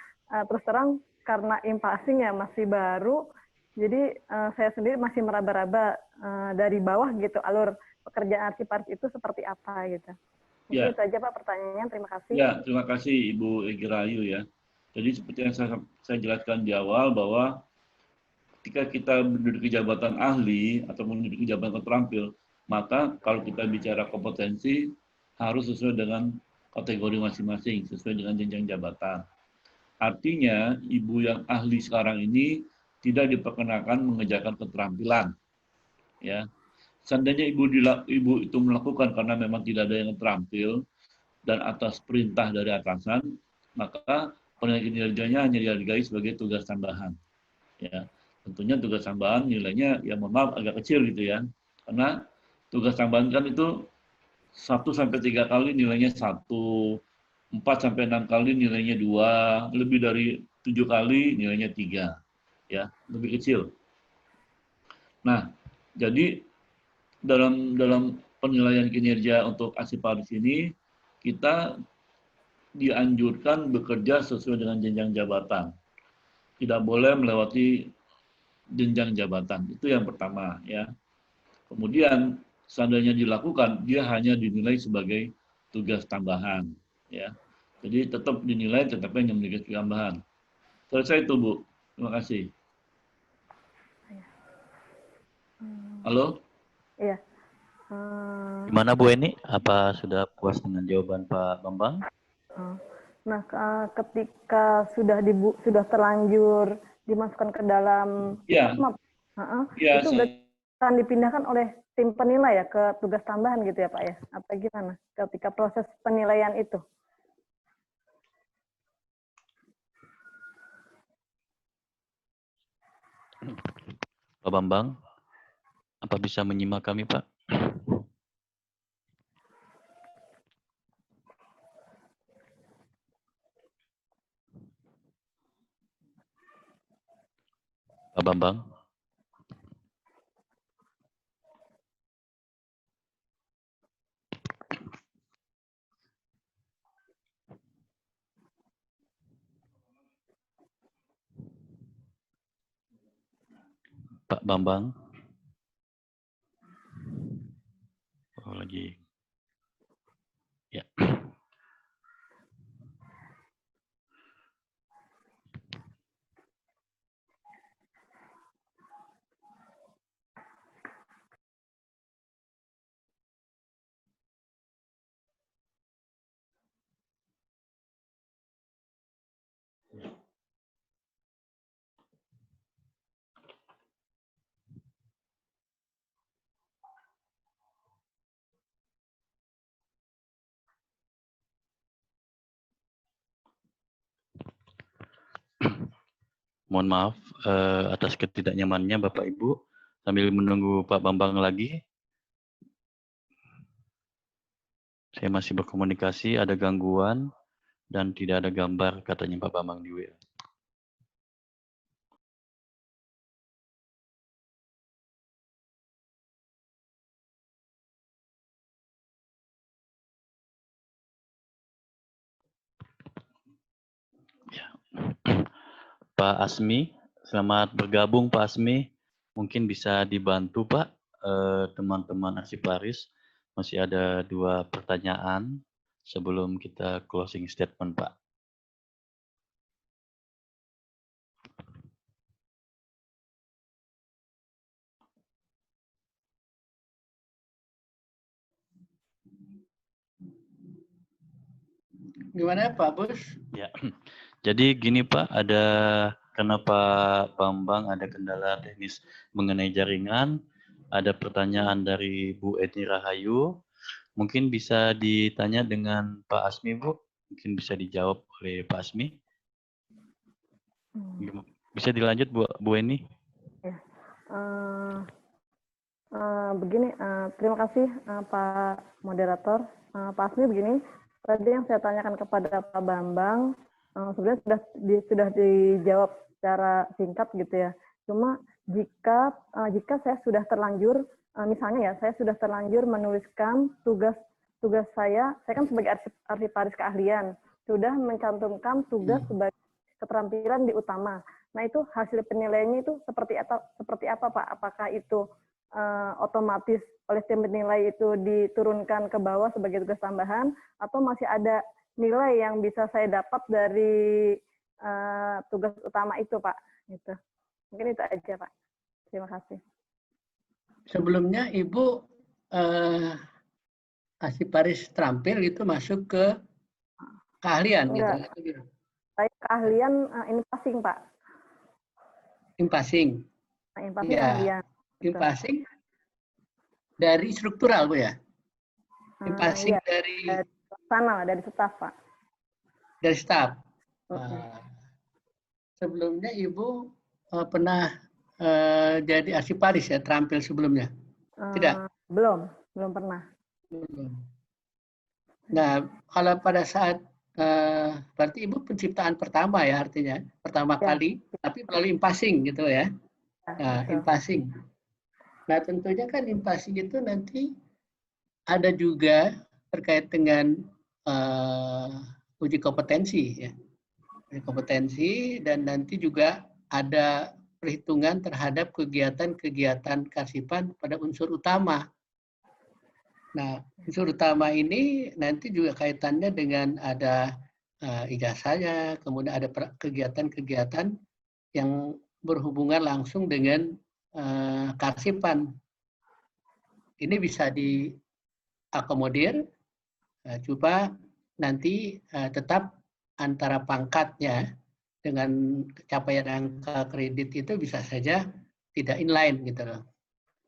terus terang karena in-passing ya masih baru, jadi saya sendiri masih meraba-raba dari bawah gitu alur pekerjaan arsiparis itu seperti apa gitu. Mungkin itu aja Pak pertanyaannya. Terima kasih. Ya, terima kasih Ibu Egi Rahayu ya. Jadi seperti yang saya jelaskan di awal bahwa ketika kita menduduki jabatan ahli atau menduduki jabatan terampil, maka kalau kita bicara kompetensi harus sesuai dengan kategori masing-masing, sesuai dengan jenjang jabatan. Artinya, ibu yang ahli sekarang ini tidak diperkenakan mengerjakan keterampilan. Ya, seandainya ibu itu melakukan karena memang tidak ada yang terampil dan atas perintah dari atasan, maka penilaian kinerjanya hanya dihargai sebagai tugas tambahan. Ya, tentunya tugas tambahan nilainya ya mohon maaf agak kecil gitu ya, karena tugas tambahan kan itu 1-3 kali nilainya 1, 4-6 kali nilainya 2, lebih dari 7 kali nilainya 3, ya lebih kecil. Nah, jadi dalam penilaian kinerja untuk arsiparis ini kita dianjurkan bekerja sesuai dengan jenjang jabatan, tidak boleh melewati jenjang jabatan. Itu yang pertama ya. Kemudian seandainya dilakukan, dia hanya dinilai sebagai tugas tambahan ya. Jadi tetap dinilai tetapi hanya memiliki tambahan. Selesai itu Bu. Terima kasih. Halo? Iya. Gimana Bu Eni? Apa sudah puas dengan jawaban Pak Bambang? Nah, ketika sudah terlanjur dimasukkan ke dalam ya. Ya, itu akan dipindahkan oleh tim penilai ya ke tugas tambahan gitu ya Pak ya? Apa gimana ketika proses penilaian itu? Pak Bambang, apa bisa menyimak kami Pak? Pak Bambang? Pak Bambang? Oh, lagi. Ya. Mohon maaf atas ketidaknyamanannya Bapak Ibu. Sambil menunggu Pak Bambang lagi, saya masih berkomunikasi, ada gangguan dan tidak ada gambar katanya Pak Bambang di WA. Ya. Pak Asmi, selamat bergabung Pak Asmi. Mungkin bisa dibantu Pak, teman-teman arsiparis. Masih ada 2 pertanyaan sebelum kita closing statement Pak. Gimana Pak Bus? Ya, jadi gini Pak, karena Pak Bambang ada kendala teknis mengenai jaringan, ada pertanyaan dari Bu Eni Rahayu, mungkin bisa ditanya dengan Pak Asmi Bu, mungkin bisa dijawab oleh Pak Asmi. Bisa dilanjut Bu Eni? Ya. Begini, terima kasih Pak Moderator. Pak Asmi begini, tadi yang saya tanyakan kepada Pak Bambang sebenarnya sudah dijawab secara singkat gitu ya. Cuma jika saya sudah terlanjur, misalnya ya, saya sudah terlanjur menuliskan tugas saya kan sebagai arsiparis keahlian, sudah mencantumkan tugas sebagai keterampilan di utama. Nah itu hasil penilaiannya itu seperti apa Pak? Apakah itu otomatis oleh tim penilai itu diturunkan ke bawah sebagai tugas tambahan, atau masih ada nilai yang bisa saya dapat dari tugas utama itu Pak? Gitu. Mungkin itu aja Pak. Terima kasih. Sebelumnya Ibu arsiparis terampil itu masuk ke keahlian gitu. Saya keahlian in-passing Pak. In-passing. In-passing Ya. keahlian. In-passing dari struktural Bu ya? In-passing Iya, dari sana dari staf Pak. Dari staf. Sebelumnya Ibu pernah jadi arsiparis ya, terampil sebelumnya? Tidak? Belum pernah. Belum. Nah, kalau pada saat berarti Ibu penciptaan pertama ya, artinya pertama kali, tapi melalui in-passing gitu ya. Nah, in-passing. Nah, tentunya kan in-passing itu nanti ada juga terkait dengan uji kompetensi ya. Uji kompetensi, dan nanti juga ada perhitungan terhadap kegiatan-kegiatan kearsipan pada unsur utama. Nah, unsur utama ini nanti juga kaitannya dengan ada ijazahnya, kemudian ada kegiatan-kegiatan yang berhubungan langsung dengan kearsipan. Ini bisa diakomodir, coba nanti tetap antara pangkatnya dengan capaian angka kredit itu bisa saja tidak inline gitu loh.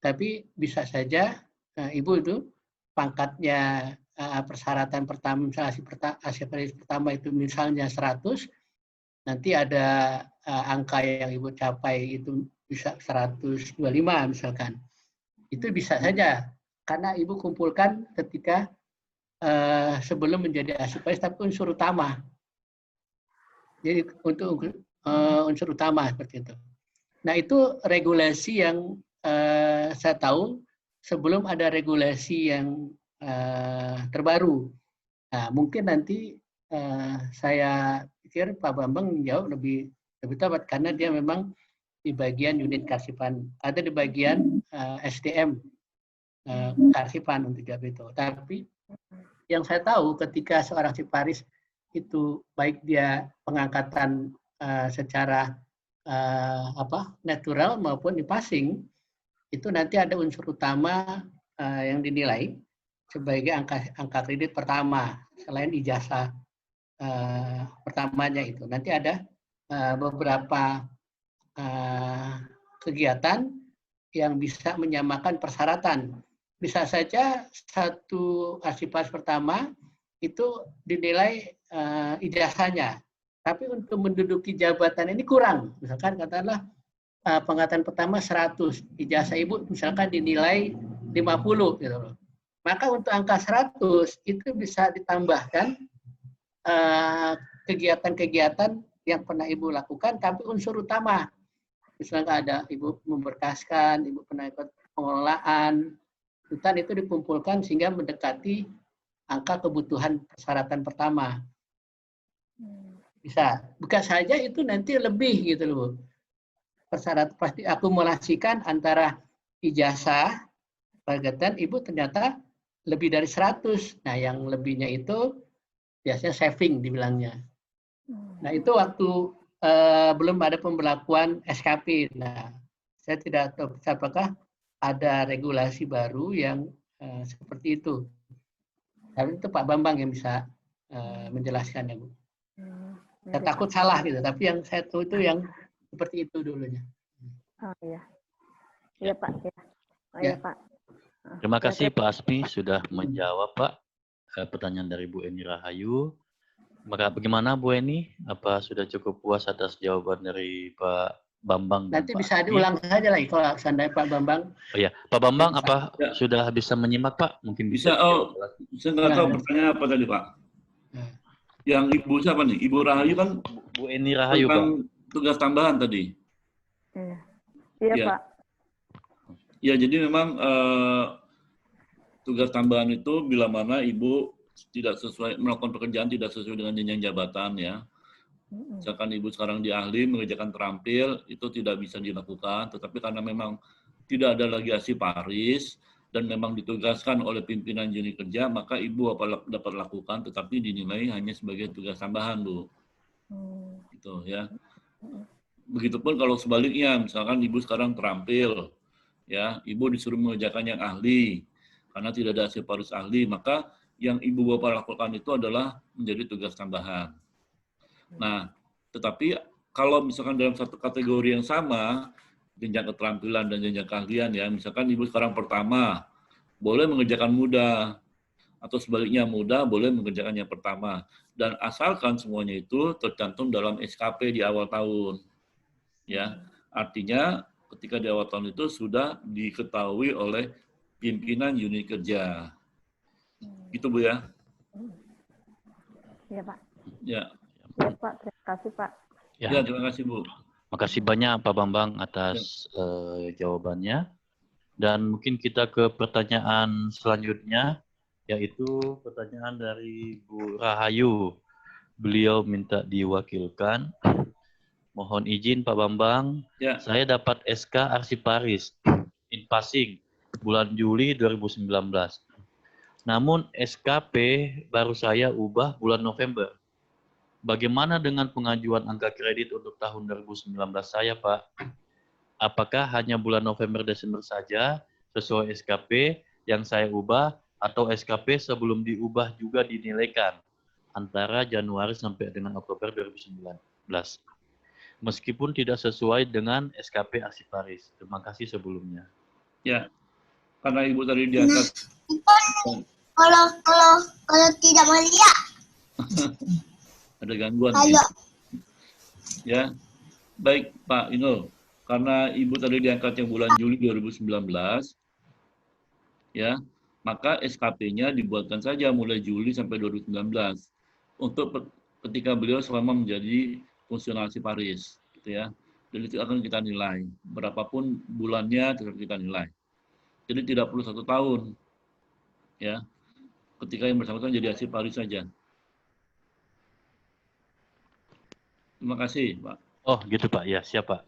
Tapi bisa saja Ibu itu pangkatnya persyaratan pertama, misalnya arsiparis pertama itu misalnya 100, nanti ada angka yang Ibu capai itu bisa 125 misalkan. Itu bisa saja, karena Ibu kumpulkan ketika sebelum menjadi arsiparis, tapi unsur utama. Jadi untuk unsur utama seperti itu. Nah itu regulasi yang saya tahu sebelum ada regulasi yang terbaru. Nah mungkin nanti saya pikir Pak Bambang menjawab lebih tepat, karena dia memang di bagian unit kearsipan, ada di bagian SDM kearsipan untuk jawab itu. Tapi yang saya tahu ketika seorang arsiparis itu baik dia pengangkatan secara natural maupun in-passing, itu nanti ada unsur utama yang dinilai sebagai angka kredit pertama selain ijazah pertamanya itu. Nanti ada beberapa kegiatan yang bisa menyamakan persyaratan. Bisa saja satu arsiparis pertama itu dinilai ijazahnya, tapi untuk menduduki jabatan ini kurang. Misalkan katakanlah pengangkatan pertama 100, ijazah ibu misalkan dinilai 50 gitu loh. Maka untuk angka 100 itu bisa ditambahkan kegiatan-kegiatan yang pernah ibu lakukan, tapi unsur utama. Misalnya ada ibu memberkaskan, ibu pernah ikut pengelolaan, hutan itu dikumpulkan sehingga mendekati angka kebutuhan persyaratan pertama. Bisa, bukan saja itu nanti lebih gitu loh. Persyaratan pasti akumulasikan antara ijazah, targetan ibu ternyata lebih dari 100. Nah, yang lebihnya itu biasanya saving dibilangnya. Nah, itu waktu belum ada pemberlakuan SKP. Nah, saya tidak tahu apakah ada regulasi baru yang seperti itu. Tapi itu Pak Bambang yang bisa menjelaskannya, Bu. Saya takut salah gitu, tapi yang saya tahu itu yang seperti itu dulunya. Oh iya. Iya, Pak. Ya. Oh, Ya. iya, Pak. Terima kasih Pak Asmi sudah menjawab Pak pertanyaan dari Bu Eni Rahayu. Maka bagaimana Bu Eni? Apa sudah cukup puas atas jawaban dari Pak Bambang dan Nanti Pak bisa Asmi? diulang saja lagi kalau seandainya Pak Bambang. Oh ya, Pak Bambang Bisa. apa sudah bisa menyimak Pak? Mungkin Bisa, bisa. oh, saya nggak tahu pertanyaan apa tadi Pak. Yang Ibu siapa nih? Ibu Rahayu kan Bu Eni Rahayu Pak. tentang tugas tambahan tadi. Iya. Iya, Ya. Pak. Ya, jadi memang tugas tambahan itu bila mana Ibu tidak sesuai melakukan pekerjaan tidak sesuai dengan jenjang jabatan ya. Misalkan Ibu sekarang di ahli mengerjakan terampil itu tidak bisa dilakukan, tetapi karena memang tidak ada lagi asiparis dan memang ditugaskan oleh pimpinan unit kerja, maka Ibu dapat lakukan, tetapi dinilai hanya sebagai tugas tambahan, Bu. Gitu ya. Begitupun kalau sebaliknya, misalkan Ibu sekarang terampil, ya, Ibu disuruh mengerjakan yang ahli, karena tidak ada asiparis ahli, maka yang Ibu Bapak lakukan itu adalah menjadi tugas tambahan. Nah, tetapi kalau misalkan dalam satu kategori yang sama, jenjang keterampilan dan jenjang keahlian ya, misalkan Ibu sekarang pertama, boleh mengerjakan muda, atau sebaliknya muda boleh mengerjakan yang pertama. Dan asalkan semuanya itu tercantum dalam SKP di awal tahun. Ya, artinya ketika di awal tahun itu sudah diketahui oleh pimpinan unit kerja. Gitu Bu ya. Iya, Pak. Ya. Iya, Pak. Terima kasih, Pak. Ya, terima kasih Bu. Makasih banyak Pak Bambang atas jawabannya. Dan mungkin kita ke pertanyaan selanjutnya, yaitu pertanyaan dari Bu Rahayu. Beliau minta diwakilkan. Mohon izin Pak Bambang, saya dapat SK Arsiparis in passing bulan Juli 2019. Namun SKP baru saya ubah bulan November. Bagaimana dengan pengajuan angka kredit untuk tahun 2019 saya, Pak? Apakah hanya bulan November-Desember saja sesuai SKP yang saya ubah, atau SKP sebelum diubah juga dinilaikan antara Januari sampai dengan Oktober 2019? Meskipun tidak sesuai dengan SKP Arsiparis. Terima kasih sebelumnya. Ya, karena Ibu tadi diangkat. Kalau tidak melihat. Ada gangguan. Ya, baik Pak Inul. Karena Ibu tadi diangkat yang bulan Juli 2019, ya, maka SKP-nya dibuatkan saja mulai Juli sampai 2019 untuk ketika beliau selama menjadi fungsional Arsiparis, gitu ya. Dan itu akan kita nilai, berapapun bulannya tetap kita nilai. Jadi tidak perlu 1 tahun, ya. Ketika yang bersangkutan jadi Arsiparis saja. Terima kasih, Pak. Oh, gitu Pak. Ya, siap Pak.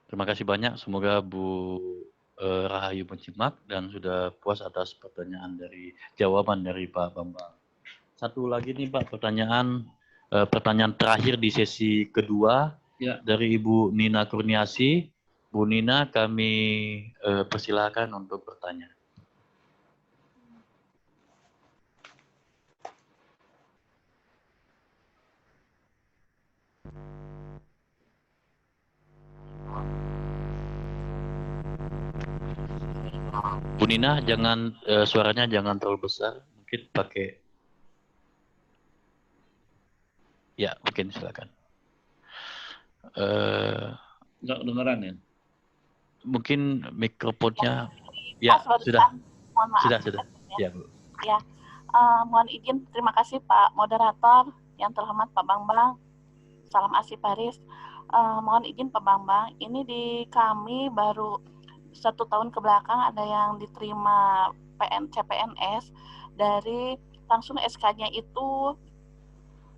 Terima kasih banyak. Semoga Bu Rahayu menyimak dan sudah puas atas jawaban dari Pak Bambang. Satu lagi nih Pak, pertanyaan terakhir di sesi kedua dari Ibu Nina Kurniasi. Bu Nina, kami persilakan untuk bertanya. Bu Nina, jangan suaranya jangan terlalu besar, mungkin pakai. Ya, mungkin silakan. Nggak kedengeran ya? Mungkin mikrofonnya, ya sudah, Mohon maaf. sudah. Ya, Bu. Ya, mohon izin. Terima kasih Pak Moderator, yang terhormat Pak Bambang. Salam Asih Paris. Mohon izin Pak Bambang, ini di kami baru 1 tahun ke belakang ada yang diterima CPNS dari langsung SK-nya itu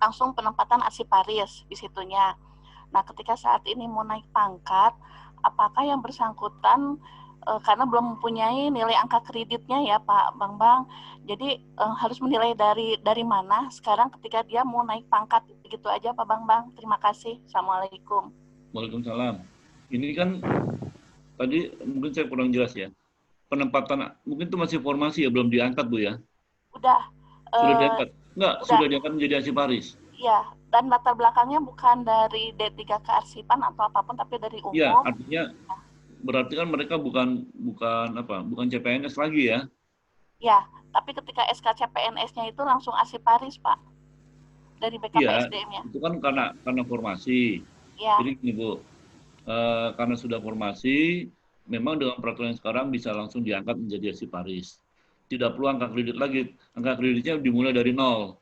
langsung penempatan Asih Paris di situnya. Nah, ketika saat ini mau naik pangkat, apakah yang bersangkutan karena belum mempunyai nilai angka kreditnya ya Pak Bambang, jadi harus menilai dari mana sekarang ketika dia mau naik pangkat. Begitu aja Pak Bambang. Terima kasih. Assalamualaikum. Waalaikumsalam. Ini kan tadi mungkin saya kurang jelas ya. Penempatan mungkin itu masih formasi ya, belum diangkat Bu ya? Udah. Sudah diangkat? Enggak, udah. sudah diangkat menjadi Asih Paris. Iya, dan latar belakangnya bukan dari D3 kearsipan atau apapun, tapi dari umum. Iya, artinya berarti kan mereka bukan CPNS lagi ya? Ya, tapi ketika SK CPNS-nya itu langsung Asih Paris, Pak. Dari BKPSDM-nya. Itu kan karena formasi. Ya. Jadi gini Bu, karena sudah formasi, memang dengan peraturan yang sekarang bisa langsung diangkat menjadi Asih Paris. Tidak perlu angka kredit lagi. Angka kreditnya dimulai dari 0.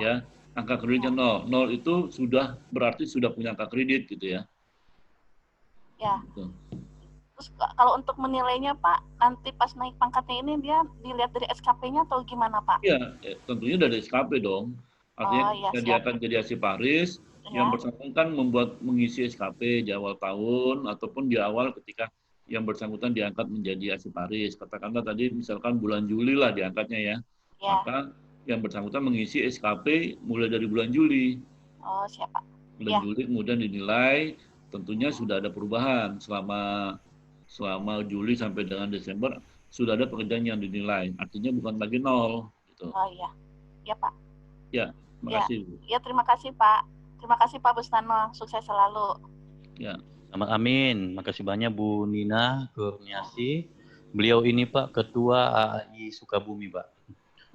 Ya, angka kreditnya 0. 0 itu berarti sudah punya angka kredit gitu ya. Ya. Gitu. Terus kalau untuk menilainya Pak, nanti pas naik pangkatnya ini dia dilihat dari SKP-nya atau gimana Pak? Iya, tentunya dari SKP dong. Artinya dia akan jadi Asih Paris, yang bersangkutan mengisi SKP di awal tahun ataupun di awal ketika yang bersangkutan diangkat menjadi Asih Paris. Katakanlah tadi misalkan bulan Juli lah diangkatnya ya. Maka yang bersangkutan mengisi SKP mulai dari bulan Juli. Oh, siapa? Bulan Juli kemudian dinilai, tentunya sudah ada perubahan selama Juli sampai dengan Desember sudah ada pekerjaan yang dinilai. Artinya bukan lagi 0 gitu. Oh iya. Ya, Pak. Ya, terima kasih. Ya, terima kasih, Pak. Terima kasih Pak Bustano. Sukses selalu. Ya. Amin. Makasih banyak Bu Nina Kurniasi. Beliau ini Pak Ketua AAI Sukabumi, Pak.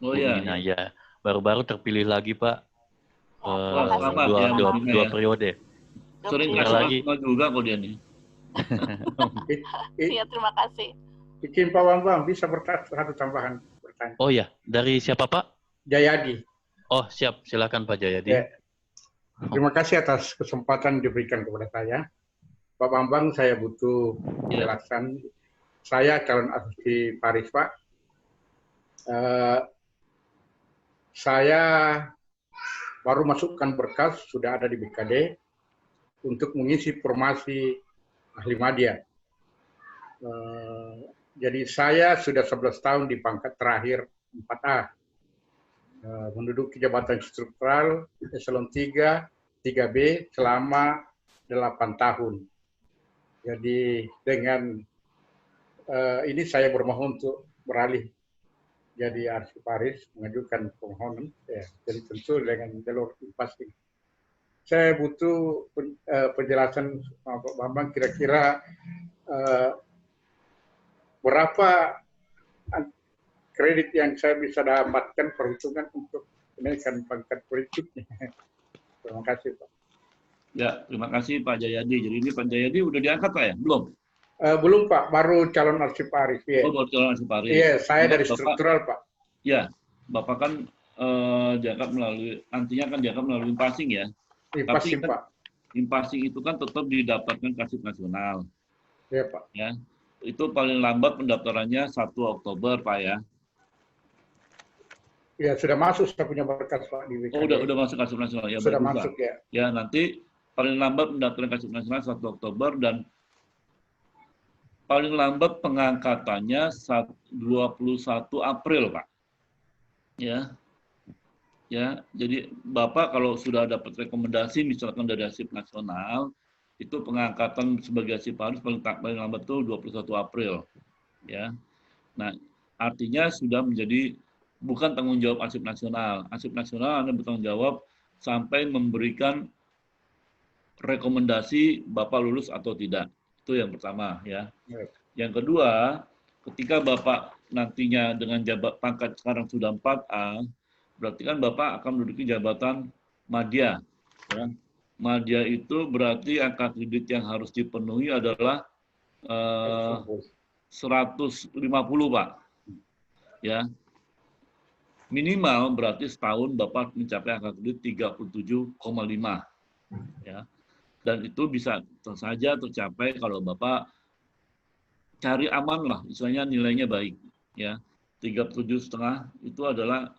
Oh Bu iya. Nina ya. Baru-baru terpilih lagi Pak. Dua periode. Sering kasih juga kok dia nih. Iya, terima kasih. Izin Pak Bambang, bisa satu tambahan bertanya. Oh ya, dari siapa Pak? Jayadi. Oh siap, silakan Pak Jayadi. Ya. Terima kasih atas kesempatan diberikan kepada saya. Pak Bambang, saya butuh penjelasan. Saya calon Asih Paris Pak. Saya baru masukkan berkas, sudah ada di BKD, untuk mengisi formasi ahli madya. Jadi saya sudah 11 tahun di pangkat terakhir 4A. Menduduki jabatan struktural eselon 3, 3B selama 8 tahun. Jadi dengan ini saya bermohon untuk beralih jadi Asih Paris, mengajukan permohonan. Ya, jadi tentu dengan jalur pasti. Saya butuh penjelasan Pak Bambang, kira-kira berapa kredit yang saya bisa dapatkan, perhitungan untuk kenaikan pangkat berikutnya. Terima kasih Pak. Ya, terima kasih Pak Jayadi. Jadi ini Pak Jayadi udah diangkat Pak ya? Belum? Belum Pak, baru calon Asih Paris. Ya. Oh, baru calon Asih Paris. Iya, saya dari struktural Pak. Ya, Bapak kan diangkat melalui, nantinya kan diangkat melalui passing ya. Passing kan, Pak. Passing itu kan tetap didapatkan Kasih Nasional. Iya Pak. Ya, itu paling lambat pendaftarannya 1 Oktober Pak ya. Ya, sudah masuk, saya punya berkas Pak di BKD. Oh, udah masuk Kasih Nasional ya. Sudah bagus, masuk Pak. ya. Ya, nanti paling lambat pendaftaran Kasih Nasional 1 Oktober dan paling lambat pengangkatannya 21 April, Pak. Ya. Ya, jadi Bapak kalau sudah dapat rekomendasi misalkan dari Asih Nasional, itu pengangkatan sebagai Asih Paris paling lambat itu 21 April. Ya. Nah, artinya sudah menjadi bukan tanggung jawab Asih Nasional. Asih Nasional Anda bertanggung jawab sampai memberikan rekomendasi Bapak lulus atau tidak. Itu yang pertama ya. Yang kedua, ketika Bapak nantinya dengan pangkat sekarang sudah 4A, berarti kan Bapak akan menduduki jabatan madya. Ya. Madya itu berarti angka kredit yang harus dipenuhi adalah 150, Pak. Ya. Minimal berarti setahun Bapak mencapai angka kredit 37,5. Ya. Dan itu bisa saja tercapai kalau Bapak cari aman lah, istilahnya nilainya baik. Ya. 37,5 itu adalah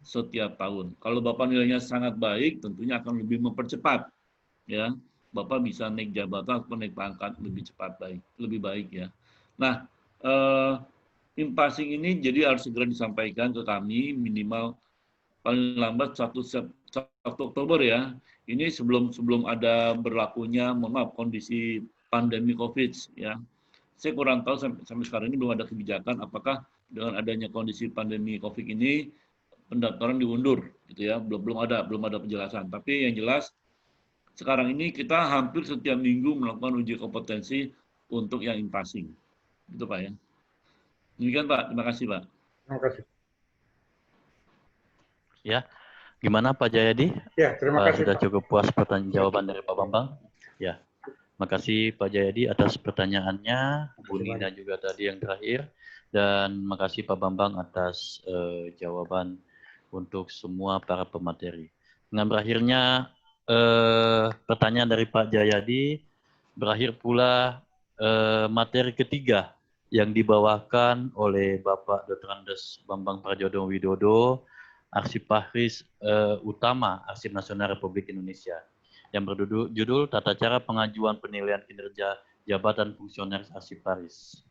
setiap tahun. Kalau Bapak nilainya sangat baik, tentunya akan lebih mempercepat. Ya, Bapak bisa naik jabatan atau naik pangkat lebih cepat, lebih baik ya. Nah, in-passing ini jadi harus segera disampaikan ke kami minimal paling lambat 1 Oktober ya. Ini sebelum ada berlakunya, mohon maaf, kondisi pandemi COVID ya. Saya kurang tahu sampai sekarang ini belum ada kebijakan apakah dengan adanya kondisi pandemi COVID ini pendaftaran diundur gitu ya. Belum ada penjelasan. Tapi yang jelas sekarang ini kita hampir setiap minggu melakukan uji kompetensi untuk yang in-passing. Gitu Pak ya. Demikian Pak, terima kasih Pak. Terima kasih. Ya, gimana Pak Jayadi? Ya, terima kasih. Sudah Pak. cukup puas pertanyaan jawaban dari Pak Bambang? Ya, makasih Pak Jayadi atas pertanyaannya, Bu Nina juga tadi yang terakhir, dan makasih Pak Bambang atas jawaban untuk semua para pemateri. Dengan berakhirnya pertanyaan dari Pak Jayadi, berakhir pula materi ketiga yang dibawakan oleh Bapak Dr. Andes Bambang Prajono Widodo, Arsiparis Utama Arsip Nasional Republik Indonesia, yang berjudul Tata Cara Pengajuan Penilaian Kinerja Jabatan Fungsionaris Arsiparis.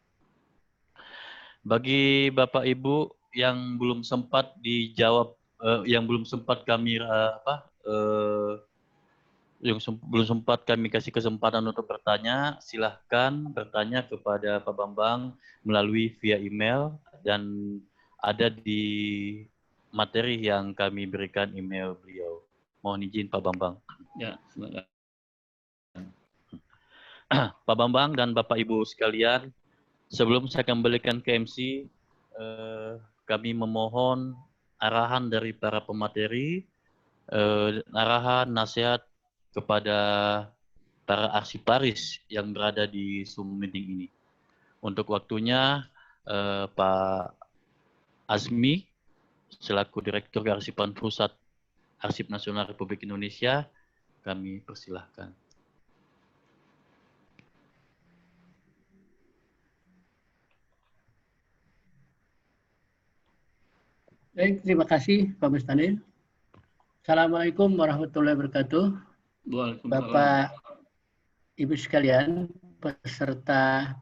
Bagi Bapak Ibu yang belum sempat dijawab, yang belum sempat kami belum sempat kami kasih kesempatan untuk bertanya, silahkan bertanya kepada Pak Bambang melalui via email dan ada di materi yang kami berikan email beliau. Mohon izin Pak Bambang. Ya, silakan. Pak Bambang dan Bapak Ibu sekalian, sebelum saya kembalikan ke MC, kami memohon arahan dari para pemateri, arahan nasihat kepada para arsiparis yang berada di Zoom meeting ini. Untuk waktunya, Pak Azmi, selaku Direktur Kearsipan Pusat Arsip Nasional Republik Indonesia, kami persilahkan. Baik, terima kasih Pak Mustanil. Assalamualaikum warahmatullahi wabarakatuh. Bapak, Ibu sekalian, peserta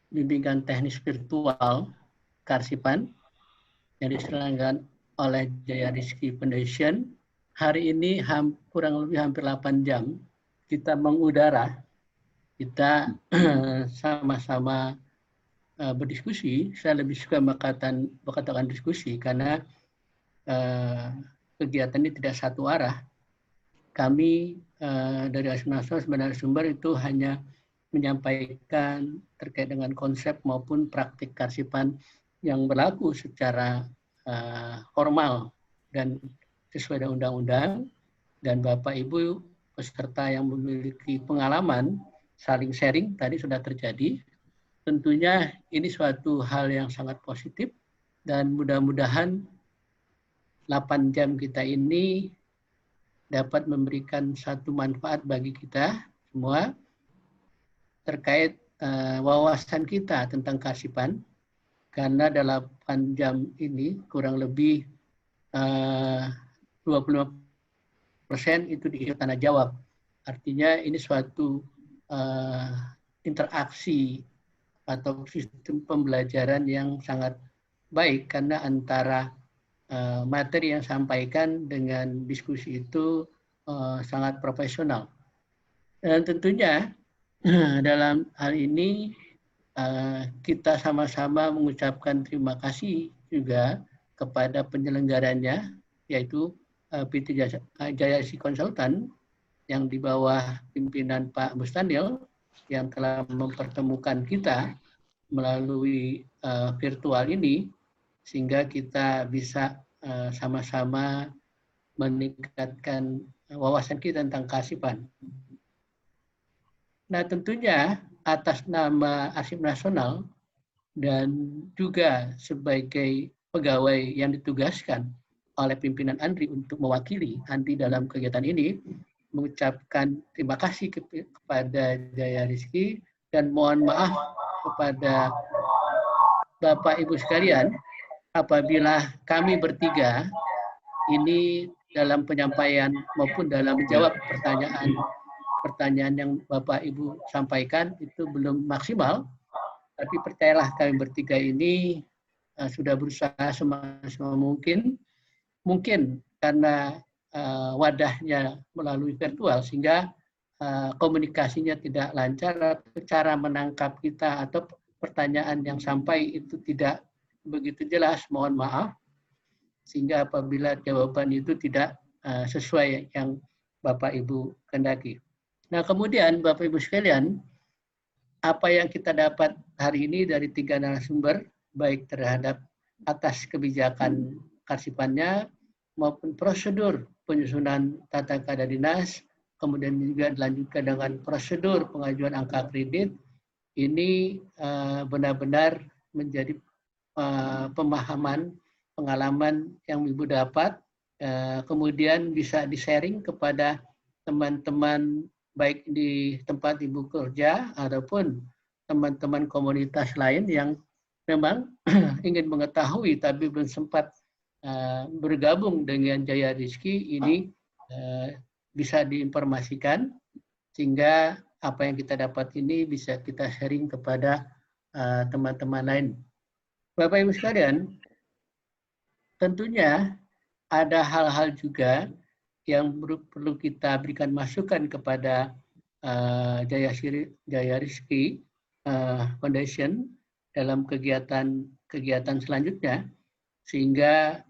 bimbingan teknis virtual Kearsipan yang diselenggarakan oleh Jaya Rizky Foundation. Hari ini kurang lebih hampir 8 jam kita mengudara, kita sama-sama berdiskusi. Saya lebih suka mengatakan diskusi karena kegiatan ini tidak satu arah. Kami dari Arsip Nasional sebenarnya sumber itu hanya menyampaikan terkait dengan konsep maupun praktik kearsipan yang berlaku secara formal dan sesuai dengan undang-undang, dan Bapak Ibu peserta yang memiliki pengalaman saling sharing tadi sudah terjadi. Tentunya ini suatu hal yang sangat positif dan mudah-mudahan 8 jam kita ini dapat memberikan satu manfaat bagi kita semua terkait wawasan kita tentang kearsipan, karena dalam 8 jam ini kurang lebih 25% itu diisi tanya jawab. Artinya ini suatu interaksi atau sistem pembelajaran yang sangat baik karena antara materi yang sampaikan dengan diskusi itu sangat profesional. Dan tentunya dalam hal ini kita sama-sama mengucapkan terima kasih juga kepada penyelenggaranya, yaitu PT Jaya Rizky Konsultan yang di bawah pimpinan Pak Mustanil yang telah mempertemukan kita melalui virtual ini, sehingga kita bisa sama-sama meningkatkan wawasan kita tentang kearsipan. Nah, tentunya atas nama Arsip Nasional dan juga sebagai pegawai yang ditugaskan oleh pimpinan ANDRI untuk mewakili ANDRI dalam kegiatan ini, mengucapkan terima kasih kepada Jaya Rizky dan mohon maaf kepada Bapak Ibu sekalian apabila kami bertiga ini dalam penyampaian maupun dalam menjawab pertanyaan yang Bapak Ibu sampaikan itu belum maksimal, tapi percayalah kami bertiga ini sudah berusaha semaksimal mungkin karena wadahnya melalui virtual sehingga komunikasinya tidak lancar atau cara menangkap kita atau pertanyaan yang sampai itu tidak begitu jelas, mohon maaf. Sehingga apabila jawaban itu tidak sesuai yang Bapak Ibu kehendaki. Nah, kemudian Bapak Ibu sekalian, apa yang kita dapat hari ini dari 3 narasumber, baik terhadap atas kebijakan kearsipannya maupun prosedur penyusunan tata keadaan dinas, kemudian juga dilanjutkan dengan prosedur pengajuan angka kredit, ini benar-benar menjadi pemahaman, pengalaman yang Ibu dapat, kemudian bisa di-sharing kepada teman-teman baik di tempat Ibu kerja ataupun teman-teman komunitas lain yang memang ingin mengetahui tapi belum sempat bergabung dengan Jaya Rizky, ini bisa diinformasikan sehingga apa yang kita dapat ini bisa kita sharing kepada teman-teman lain. Bapak Ibu sekalian, tentunya ada hal-hal juga yang perlu kita berikan masukan kepada Jaya Rizky Foundation dalam kegiatan selanjutnya, sehingga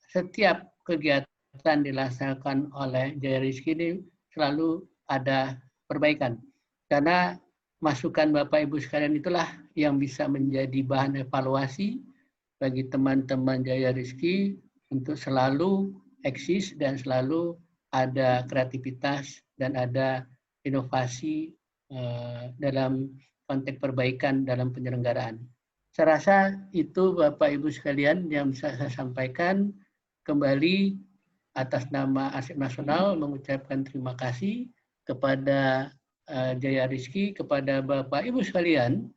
setiap kegiatan dilaksanakan oleh Jaya Rizky ini selalu ada perbaikan. Karena masukan Bapak Ibu sekalian itulah yang bisa menjadi bahan evaluasi bagi teman-teman Jaya Rizky untuk selalu eksis dan selalu ada kreativitas dan ada inovasi dalam konteks perbaikan dalam penyelenggaraan. Saya rasa itu Bapak Ibu sekalian yang bisa saya sampaikan. Kembali atas nama Arsip Nasional mengucapkan terima kasih kepada Jaya Rizky, kepada Bapak Ibu sekalian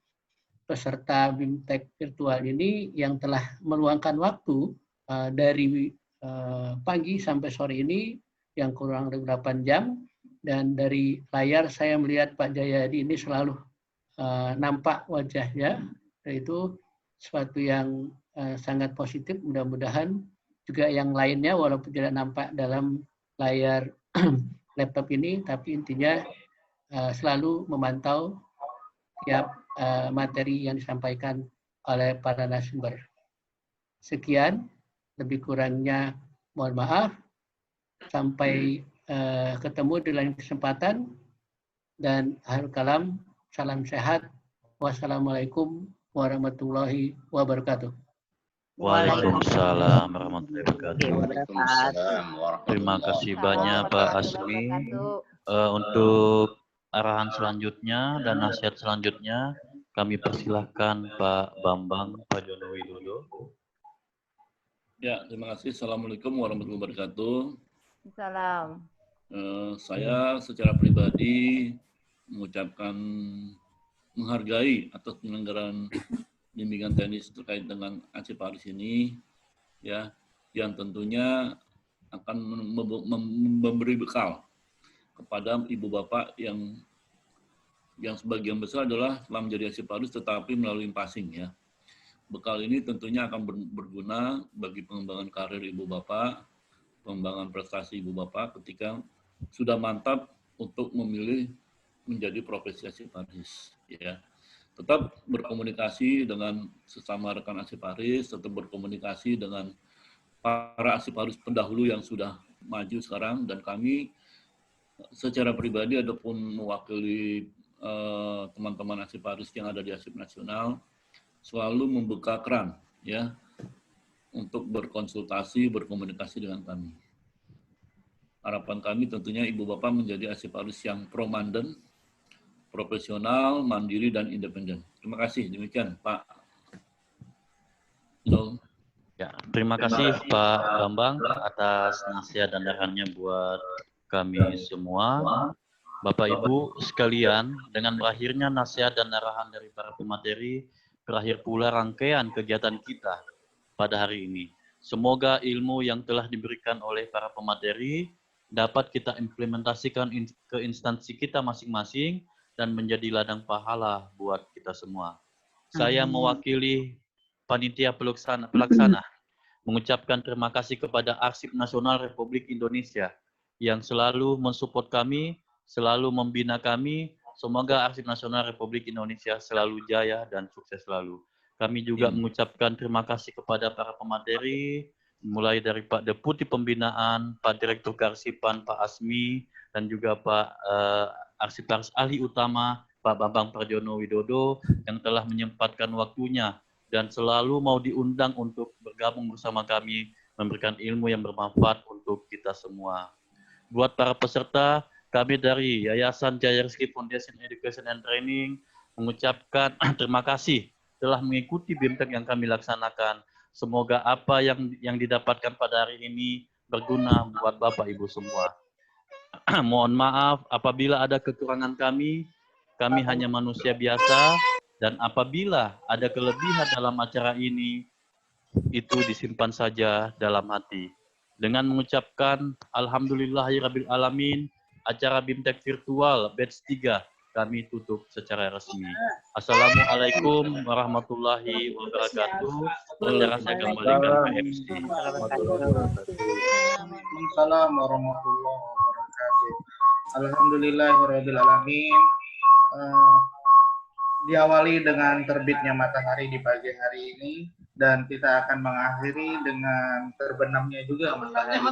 peserta BIMTEK virtual ini yang telah meluangkan waktu dari pagi sampai sore ini yang kurang lebih 8 jam, dan dari layar saya melihat Pak Jayadi ini selalu nampak wajahnya, itu sesuatu yang sangat positif. Mudah-mudahan juga yang lainnya walaupun tidak nampak dalam layar laptop ini, tapi intinya selalu memantau tiap materi yang disampaikan oleh para narasumber. Sekian, lebih kurangnya mohon maaf. Sampai ketemu di lain kesempatan, dan akhir kalam, salam sehat. Wassalamualaikum warahmatullahi wabarakatuh. Waalaikumsalam warahmatullahi wabarakatuh. Terima kasih banyak Pak Asmi untuk arahan selanjutnya dan nasihat selanjutnya. Kami persilahkan Pak Bambang Prajono Widodo. Ya, terima kasih. Assalamualaikum warahmatullahi wabarakatuh. Salam. Saya secara pribadi mengucapkan menghargai atas penyelenggaraan bimbingan teknis terkait dengan Arsip Paris ini, ya, yang tentunya akan memberi bekal kepada ibu bapak yang sebagian besar adalah telah menjadi Arsip Paris tetapi melalui passing, ya. Bekal ini tentunya akan berguna bagi pengembangan karir ibu bapak, pengembangan prestasi ibu bapak ketika sudah mantap untuk memilih menjadi profesi Arsip Paris, ya. Tetap berkomunikasi dengan sesama rekan Arsip Paris, tetap berkomunikasi dengan para Arsip Paris pendahulu yang sudah maju sekarang, dan kami secara pribadi ataupun mewakili teman-teman Arsip Paris yang ada di Arsip Nasional selalu membuka keran, ya, untuk berkonsultasi, berkomunikasi dengan kami. Harapan kami tentunya Ibu Bapak menjadi arsiparis yang pro-manden, profesional, mandiri, dan independen. Terima kasih. Demikian, Pak. Halo. Ya, terima kasih Pak Bambang atas nasihat dan arahannya buat kami semua. Bapak Ibu sekalian, dengan berakhirnya nasihat dan arahan dari para pemateri, berakhir pula rangkaian kegiatan kita pada hari ini. Semoga ilmu yang telah diberikan oleh para pemateri dapat kita implementasikan ke instansi kita masing-masing dan menjadi ladang pahala buat kita semua. Saya mewakili Panitia Pelaksana mengucapkan terima kasih kepada Arsip Nasional Republik Indonesia yang selalu mensupport kami, selalu membina kami. Semoga Arsip Nasional Republik Indonesia selalu jaya dan sukses selalu. Kami juga mengucapkan terima kasih kepada para pemateri, mulai dari Pak Deputi Pembinaan, Pak Direktur Kearsipan, Pak Asmi, dan juga Pak Arsiparis Ahli Utama, Pak Bambang Prajono Widodo, yang telah menyempatkan waktunya dan selalu mau diundang untuk bergabung bersama kami, memberikan ilmu yang bermanfaat untuk kita semua. Buat para peserta, kami dari Yayasan Jaya Rizki Foundation Education and Training mengucapkan terima kasih telah mengikuti BIMTEK yang kami laksanakan. Semoga apa yang didapatkan pada hari ini berguna buat Bapak Ibu semua. Mohon maaf apabila ada kekurangan kami hanya manusia biasa, dan apabila ada kelebihan dalam acara ini, itu disimpan saja dalam hati. Dengan mengucapkan Alhamdulillahirabbil alamin, acara BIMTEK virtual batch 3 kami tutup secara resmi. Assalamualaikum warahmatullahi wabarakatuh. Sekarang saya kembalikan ke MC. Waalaikumsalam warahmatullahi wabarakatuh. Alhamdulillahirabbil alamin. Diawali dengan terbitnya matahari di pagi hari ini, dan kita akan mengakhiri dengan terbenamnya juga matahari.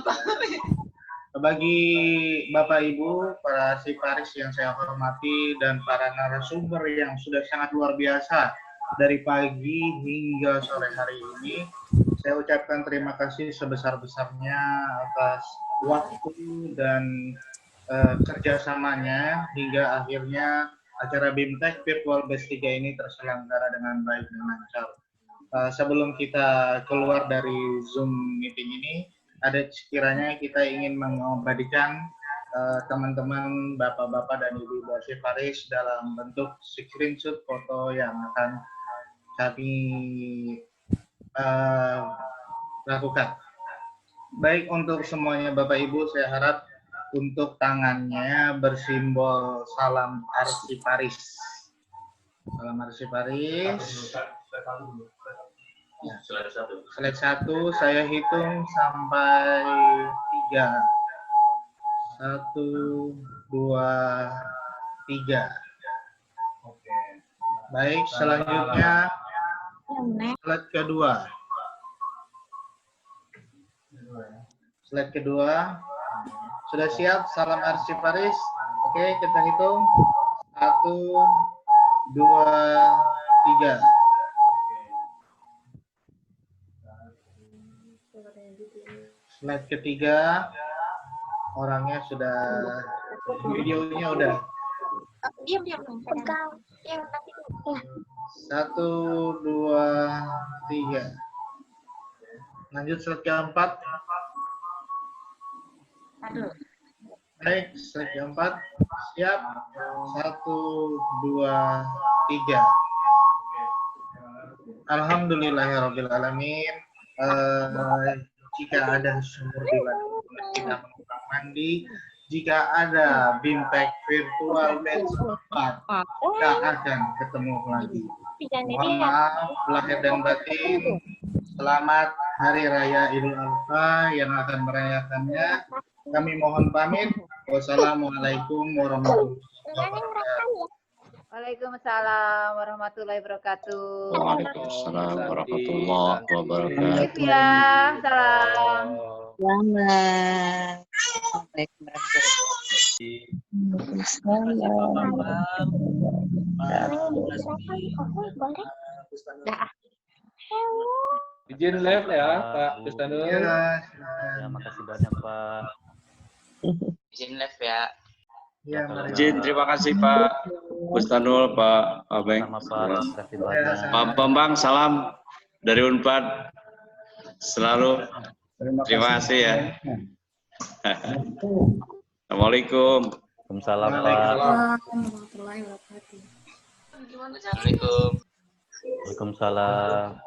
Bagi Bapak Ibu, para arsiparis yang saya hormati, dan para narasumber yang sudah sangat luar biasa dari pagi hingga sore hari ini, saya ucapkan terima kasih sebesar-besarnya atas waktu dan kerjasamanya hingga akhirnya acara BIMTEK Virtual Batch 3 ini terselenggara dengan baik dan lancar. Sebelum kita keluar dari Zoom meeting ini, ada sekiranya kita ingin mengabadikan teman-teman, bapak-bapak dan ibu arsiparis dalam bentuk screenshot foto yang akan kami lakukan. Baik, untuk semuanya Bapak Ibu, saya harap untuk tangannya bersimbol salam arsiparis. Salam arsiparis. Ya. Slide 1, saya hitung sampai 3. 1, 2, 3. Oke. Baik, selanjutnya slide kedua. Slide kedua. Sudah siap? Salam arsiparis. Oke, kita hitung. 1, 2, 3. Slide ketiga. Orangnya sudah, videonya udah. Diam. 1, 2, 3. Lanjut slide keempat. Baik, slide keempat. Siap. 1, 2, 3. Alhamdulillahirabbil alamin. Jika ada sumur di ladang kita menumpang mandi, jika ada BIMTEK virtual batch 4, kita akan ketemu lagi. Mohon maaf lahir dan batin. Selamat Hari Raya Idul Adha yang akan merayakannya. Kami mohon pamit. Wassalamualaikum warahmatullahi wabarakatuh. Waalaikumsalam warahmatullahi wabarakatuh. Waalaikumsalam warahmatullahi wabarakatuh. Ya, salam. Selamat. Waalaikumsalam. Izin live ya, Pak Bu. Bustanul. Ya, makasih banyak Pak. Izin live ya. Ya, mari. Izin, terima kasih Pak Bustanul, Pak Abeng. Sama Pak, makasih banyak. Pak Bambang, salam dari Unpad. Selalu terima kasih ya. Assalamualaikum. Waalaikumsalam Pak. Warahmatullahi wabarakatuh. Assalamualaikum. Waalaikumsalam.